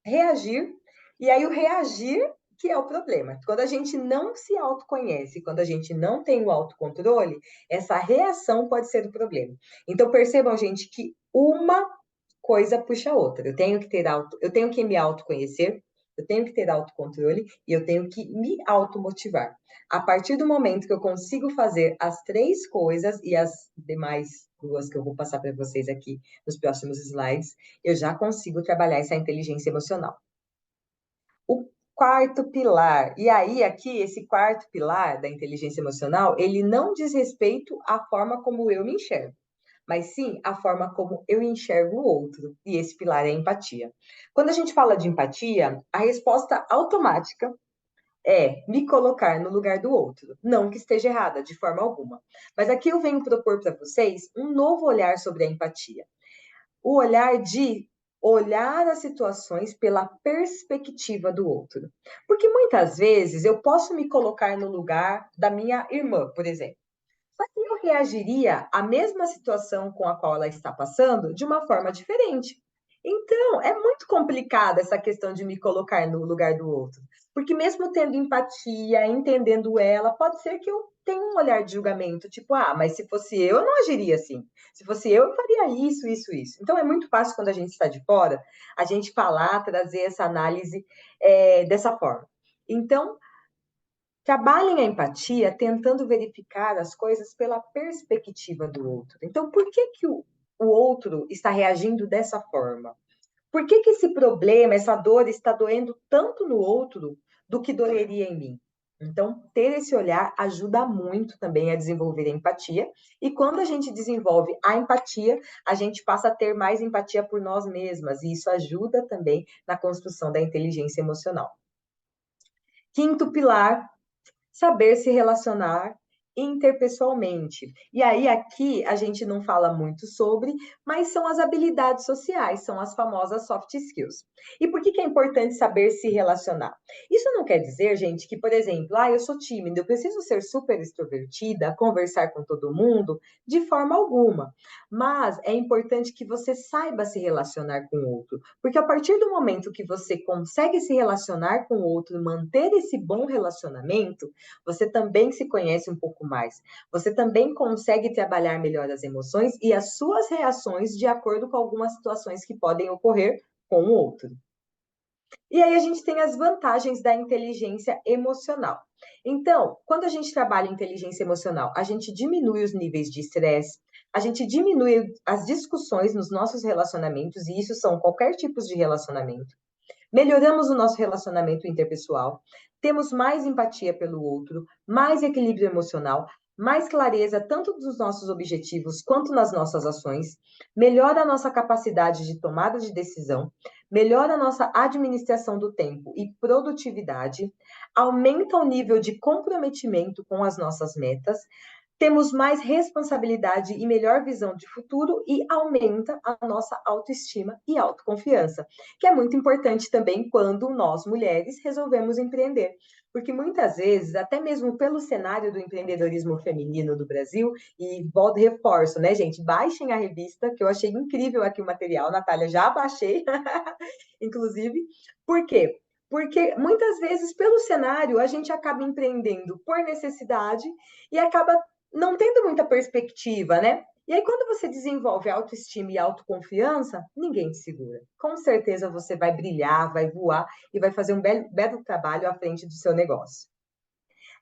reagir, e aí o reagir que é o problema. Quando a gente não se autoconhece, quando a gente não tem o autocontrole, essa reação pode ser o problema. Então, percebam, gente, que uma coisa puxa a outra. Eu tenho que me autoconhecer, eu tenho que ter autocontrole e eu tenho que me automotivar. A partir do momento que eu consigo fazer as três coisas e as demais duas que eu vou passar para vocês aqui nos próximos slides, eu já consigo trabalhar essa inteligência emocional. O quarto pilar, e aí aqui esse quarto pilar da inteligência emocional, ele não diz respeito à forma como eu me enxergo, mas sim a forma como eu enxergo o outro. E esse pilar é a empatia. Quando a gente fala de empatia, a resposta automática é me colocar no lugar do outro. Não que esteja errada, de forma alguma. Mas aqui eu venho propor para vocês um novo olhar sobre a empatia. O olhar de olhar as situações pela perspectiva do outro. Porque muitas vezes eu posso me colocar no lugar da minha irmã, por exemplo. Só que eu reagiria à mesma situação com a qual ela está passando de uma forma diferente. Então, é muito complicada essa questão de me colocar no lugar do outro. Porque mesmo tendo empatia, entendendo ela, pode ser que eu tenha um olhar de julgamento, tipo, ah, mas se fosse eu não agiria assim. Se fosse eu faria isso, isso, isso. Então, é muito fácil quando a gente está de fora, a gente falar, trazer essa análise dessa forma. Então, trabalhem a empatia tentando verificar as coisas pela perspectiva do outro. Então, por que que o outro está reagindo dessa forma? Por que que esse problema, essa dor está doendo tanto no outro do que doeria em mim? Então, ter esse olhar ajuda muito também a desenvolver a empatia. E quando a gente desenvolve a empatia, a gente passa a ter mais empatia por nós mesmas. E isso ajuda também na construção da inteligência emocional. Quinto pilar, saber se relacionar interpessoalmente. E aí, aqui, a gente não fala muito sobre, mas são as habilidades sociais, são as famosas soft skills. E por que que é importante saber se relacionar? Isso não quer dizer, gente, que, por exemplo, eu sou tímida, eu preciso ser super extrovertida, conversar com todo mundo, de forma alguma. Mas é importante que você saiba se relacionar com o outro, porque a partir do momento que você consegue se relacionar com o outro, manter esse bom relacionamento, você também se conhece um pouco mais. Você também consegue trabalhar melhor as emoções e as suas reações de acordo com algumas situações que podem ocorrer com o outro. E aí a gente tem as vantagens da inteligência emocional. Então, quando a gente trabalha inteligência emocional, a gente diminui os níveis de estresse, a gente diminui as discussões nos nossos relacionamentos, e isso são qualquer tipo de relacionamento. Melhoramos o nosso relacionamento interpessoal, temos mais empatia pelo outro, mais equilíbrio emocional, mais clareza tanto dos nossos objetivos quanto nas nossas ações, melhora a nossa capacidade de tomada de decisão, melhora a nossa administração do tempo e produtividade, aumenta o nível de comprometimento com as nossas metas, temos mais responsabilidade e melhor visão de futuro e aumenta a nossa autoestima e autoconfiança, que é muito importante também quando nós, mulheres, resolvemos empreender. Porque muitas vezes, até mesmo pelo cenário do empreendedorismo feminino do Brasil, e volto e reforço, né, gente? Baixem a revista, que eu achei incrível aqui o material, Natália, já baixei, inclusive. Por quê? Porque muitas vezes, pelo cenário, a gente acaba empreendendo por necessidade e acaba não tendo muita perspectiva, né? E aí, quando você desenvolve autoestima e autoconfiança, ninguém te segura. Com certeza você vai brilhar, vai voar e vai fazer um belo trabalho à frente do seu negócio.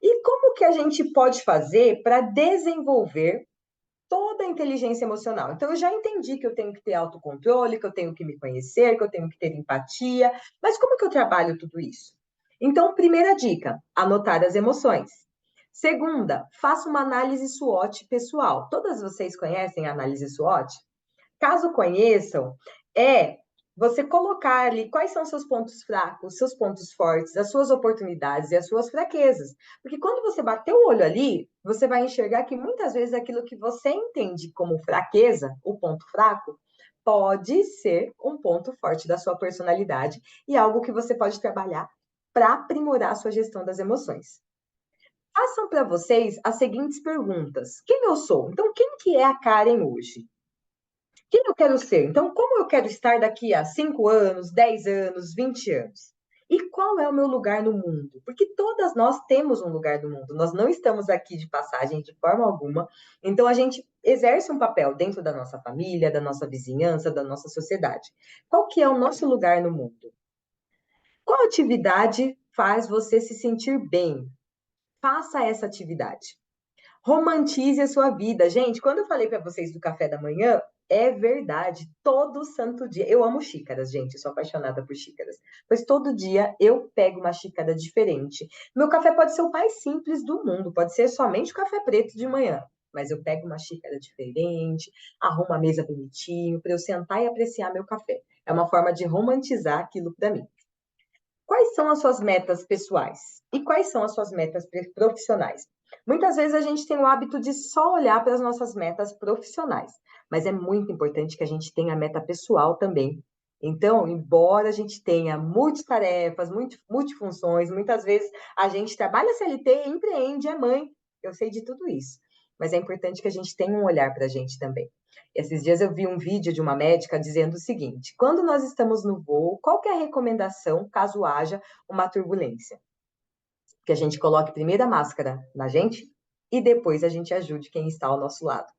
E como que a gente pode fazer para desenvolver toda a inteligência emocional? Então, eu já entendi que eu tenho que ter autocontrole, que eu tenho que me conhecer, que eu tenho que ter empatia, mas como que eu trabalho tudo isso? Então, primeira dica, anotar as emoções. Segunda, faça uma análise SWOT pessoal. Todas vocês conhecem a análise SWOT? Caso conheçam, é você colocar ali quais são seus pontos fracos, seus pontos fortes, as suas oportunidades e as suas fraquezas. Porque quando você bater o olho ali, você vai enxergar que muitas vezes aquilo que você entende como fraqueza, o ponto fraco, pode ser um ponto forte da sua personalidade e algo que você pode trabalhar para aprimorar a sua gestão das emoções. Façam para vocês as seguintes perguntas. Quem eu sou? Então, quem que é a Karen hoje? Quem eu quero ser? Então, como eu quero estar daqui a 5 anos, 10 anos, 20 anos? E qual é o meu lugar no mundo? Porque todas nós temos um lugar no mundo, nós não estamos aqui de passagem de forma alguma, então a gente exerce um papel dentro da nossa família, da nossa vizinhança, da nossa sociedade. Qual que é o nosso lugar no mundo? Qual atividade faz você se sentir bem? Faça essa atividade. Romantize a sua vida. Gente, quando eu falei para vocês do café da manhã, é verdade. Todo santo dia. Eu amo xícaras, gente. Eu sou apaixonada por xícaras. Pois todo dia eu pego uma xícara diferente. Meu café pode ser o mais simples do mundo. Pode ser somente o café preto de manhã. Mas eu pego uma xícara diferente, arrumo a mesa bonitinho, para eu sentar e apreciar meu café. É uma forma de romantizar aquilo para mim. Quais são as suas metas pessoais? E quais são as suas metas profissionais? Muitas vezes a gente tem o hábito de só olhar para as nossas metas profissionais, mas é muito importante que a gente tenha a meta pessoal também. Então, embora a gente tenha multitarefas, multifunções, muitas vezes a gente trabalha CLT, empreende, é mãe, eu sei de tudo isso. Mas é importante que a gente tenha um olhar para a gente também. Esses dias eu vi um vídeo de uma médica dizendo o seguinte: quando nós estamos no voo, qual que é a recomendação caso haja uma turbulência? Que a gente coloque primeiro a máscara na gente e depois a gente ajude quem está ao nosso lado.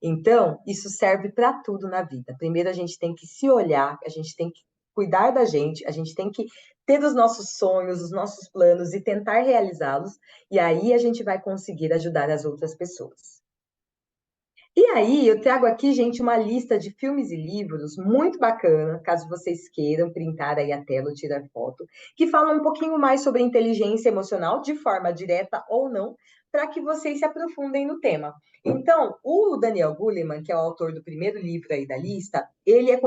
Então, isso serve para tudo na vida. Primeiro a gente tem que se olhar, a gente tem que cuidar da gente, a gente tem que ter os nossos sonhos, os nossos planos e tentar realizá-los, e aí a gente vai conseguir ajudar as outras pessoas. E aí, eu trago aqui, gente, uma lista de filmes e livros muito bacana, caso vocês queiram printar aí a tela ou tirar foto, que falam um pouquinho mais sobre inteligência emocional, de forma direta ou não, para que vocês se aprofundem no tema. Então, o Daniel Goleman, que é o autor do primeiro livro aí da lista, ele é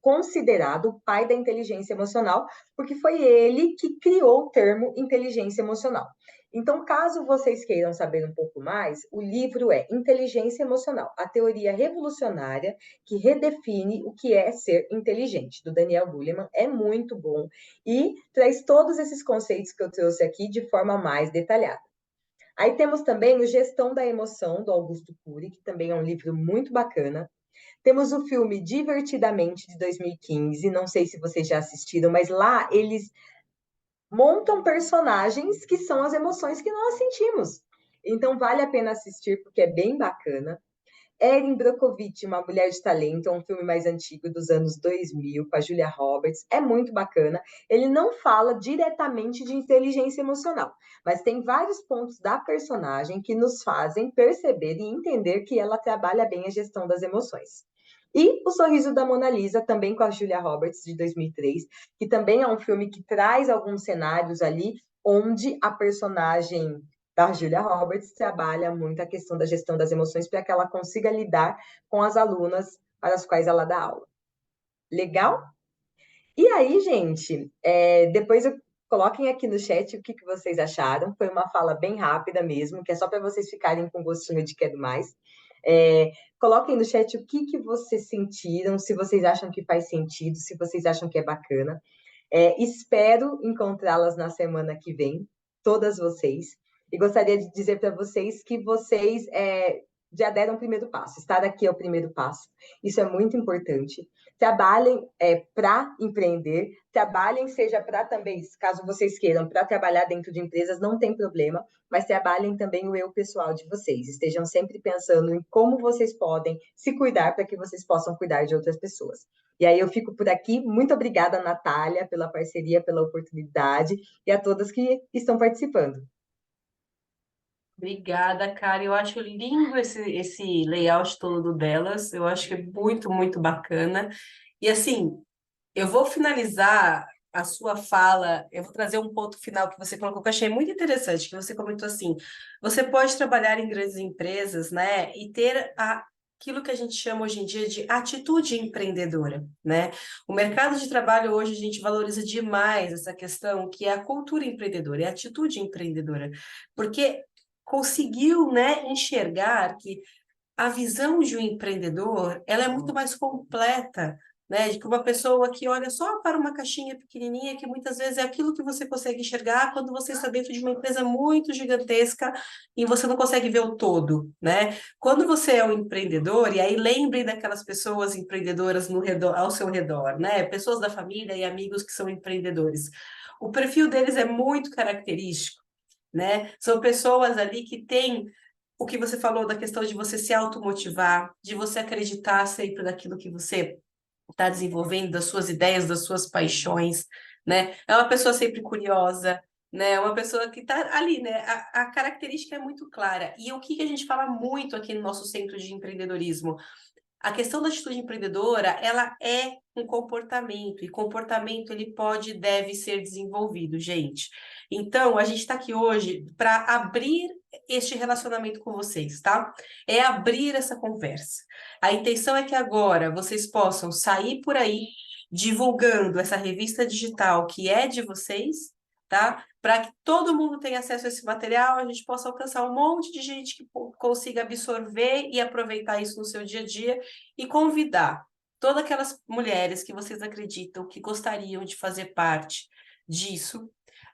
considerado o pai da inteligência emocional, porque foi ele que criou o termo inteligência emocional. Então, caso vocês queiram saber um pouco mais, o livro é Inteligência Emocional, a teoria revolucionária que redefine o que é ser inteligente, do Daniel Goleman. É muito bom e traz todos esses conceitos que eu trouxe aqui de forma mais detalhada. Aí temos também o Gestão da Emoção, do Augusto Cury, que também é um livro muito bacana. Temos o filme Divertidamente, de 2015, não sei se vocês já assistiram, mas lá eles montam personagens que são as emoções que nós sentimos. Então, vale a pena assistir, porque é bem bacana. Erin Brockovich, Uma Mulher de Talento, é um filme mais antigo, dos anos 2000, com a Julia Roberts. É muito bacana. Ele não fala diretamente de inteligência emocional, mas tem vários pontos da personagem que nos fazem perceber e entender que ela trabalha bem a gestão das emoções. E O Sorriso da Mona Lisa, também com a Julia Roberts, de 2003, que também é um filme que traz alguns cenários ali onde a personagem da Julia Roberts trabalha muito a questão da gestão das emoções para que ela consiga lidar com as alunas para as quais ela dá aula. Legal? E aí, gente, depois coloquem aqui no chat o que vocês acharam. Foi uma fala bem rápida mesmo, que é só para vocês ficarem com gostinho de quero mais. Coloquem no chat o que vocês sentiram, se vocês acham que faz sentido, se vocês acham que é bacana. Espero encontrá-las na semana que vem, todas vocês. E gostaria de dizer para vocês que vocês já deram o primeiro passo. Estar aqui é o primeiro passo. Isso é muito importante. Trabalhem para empreender, trabalhem, seja para também, caso vocês queiram, para trabalhar dentro de empresas, não tem problema, mas trabalhem também o eu pessoal de vocês. Estejam sempre pensando em como vocês podem se cuidar para que vocês possam cuidar de outras pessoas. E aí eu fico por aqui. Muito obrigada, Natália, pela parceria, pela oportunidade, e a todas que estão participando. Obrigada, cara. Eu acho lindo esse layout todo delas. Eu acho que é muito, muito bacana. E assim, eu vou finalizar a sua fala, eu vou trazer um ponto final que você colocou que eu achei muito interessante, que você comentou assim, você pode trabalhar em grandes empresas, né, e ter aquilo que a gente chama hoje em dia de atitude empreendedora, né? O mercado de trabalho hoje a gente valoriza demais essa questão que é a cultura empreendedora, é a atitude empreendedora, porque conseguiu, né, enxergar que a visão de um empreendedor, ela é muito mais completa né? De que uma pessoa que olha só para uma caixinha pequenininha, que muitas vezes é aquilo que você consegue enxergar quando você está dentro de uma empresa muito gigantesca e você não consegue ver o todo, né? Quando você é um empreendedor, e aí lembre daquelas pessoas empreendedoras no redor, ao seu redor, né? Pessoas da família e amigos que são empreendedores. O perfil deles é muito característico, né? São pessoas ali que têm o que você falou da questão de você se automotivar, de você acreditar sempre naquilo que você está desenvolvendo, das suas ideias, das suas paixões, né? É uma pessoa sempre curiosa, né? É uma pessoa que está ali, né? A característica é muito clara. E o que a gente fala muito aqui no nosso centro de empreendedorismo? A questão da atitude empreendedora, ela é um comportamento, e comportamento ele pode e deve ser desenvolvido, gente. Então, a gente está aqui hoje para abrir este relacionamento com vocês, tá? É abrir essa conversa. A intenção é que agora vocês possam sair por aí divulgando essa revista digital que é de vocês, tá? Para que todo mundo tenha acesso a esse material, a gente possa alcançar um monte de gente que consiga absorver e aproveitar isso no seu dia a dia e convidar todas aquelas mulheres que vocês acreditam que gostariam de fazer parte disso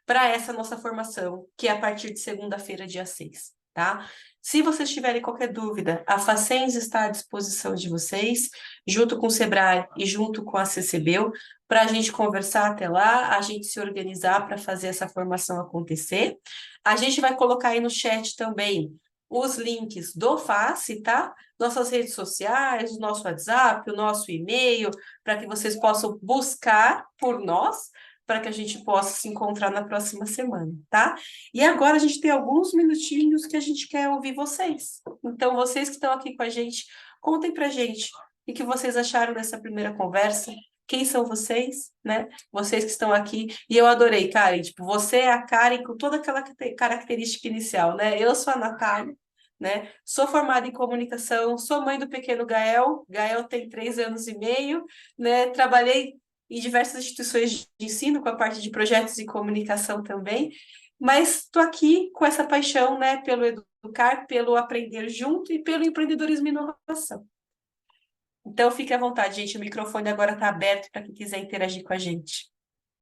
para essa nossa formação, que é a partir de segunda-feira, dia 6, tá? Se vocês tiverem qualquer dúvida, a Facens está à disposição de vocês, junto com o Sebrae e junto com a CCBio, para a gente conversar até lá, a gente se organizar para fazer essa formação acontecer. A gente vai colocar aí no chat também os links do Face, tá? Nossas redes sociais, o nosso WhatsApp, o nosso e-mail, para que vocês possam buscar por nós, para que a gente possa se encontrar na próxima semana, tá? E agora a gente tem alguns minutinhos que a gente quer ouvir vocês. Então, vocês que estão aqui com a gente, contem pra gente o que vocês acharam dessa primeira conversa. Quem são vocês, né? Vocês que estão aqui. E eu adorei, Karen. Tipo, você é a Karen com toda aquela característica inicial, né? Eu sou a Natália, né? Sou formada em comunicação, sou mãe do pequeno Gael. Gael tem 3 anos e meio, né? Trabalhei em diversas instituições de ensino com a parte de projetos e comunicação também, mas estou aqui com essa paixão, né? Pelo educar, pelo aprender junto e pelo empreendedorismo e inovação. Então, fique à vontade, gente. O microfone agora está aberto para quem quiser interagir com a gente.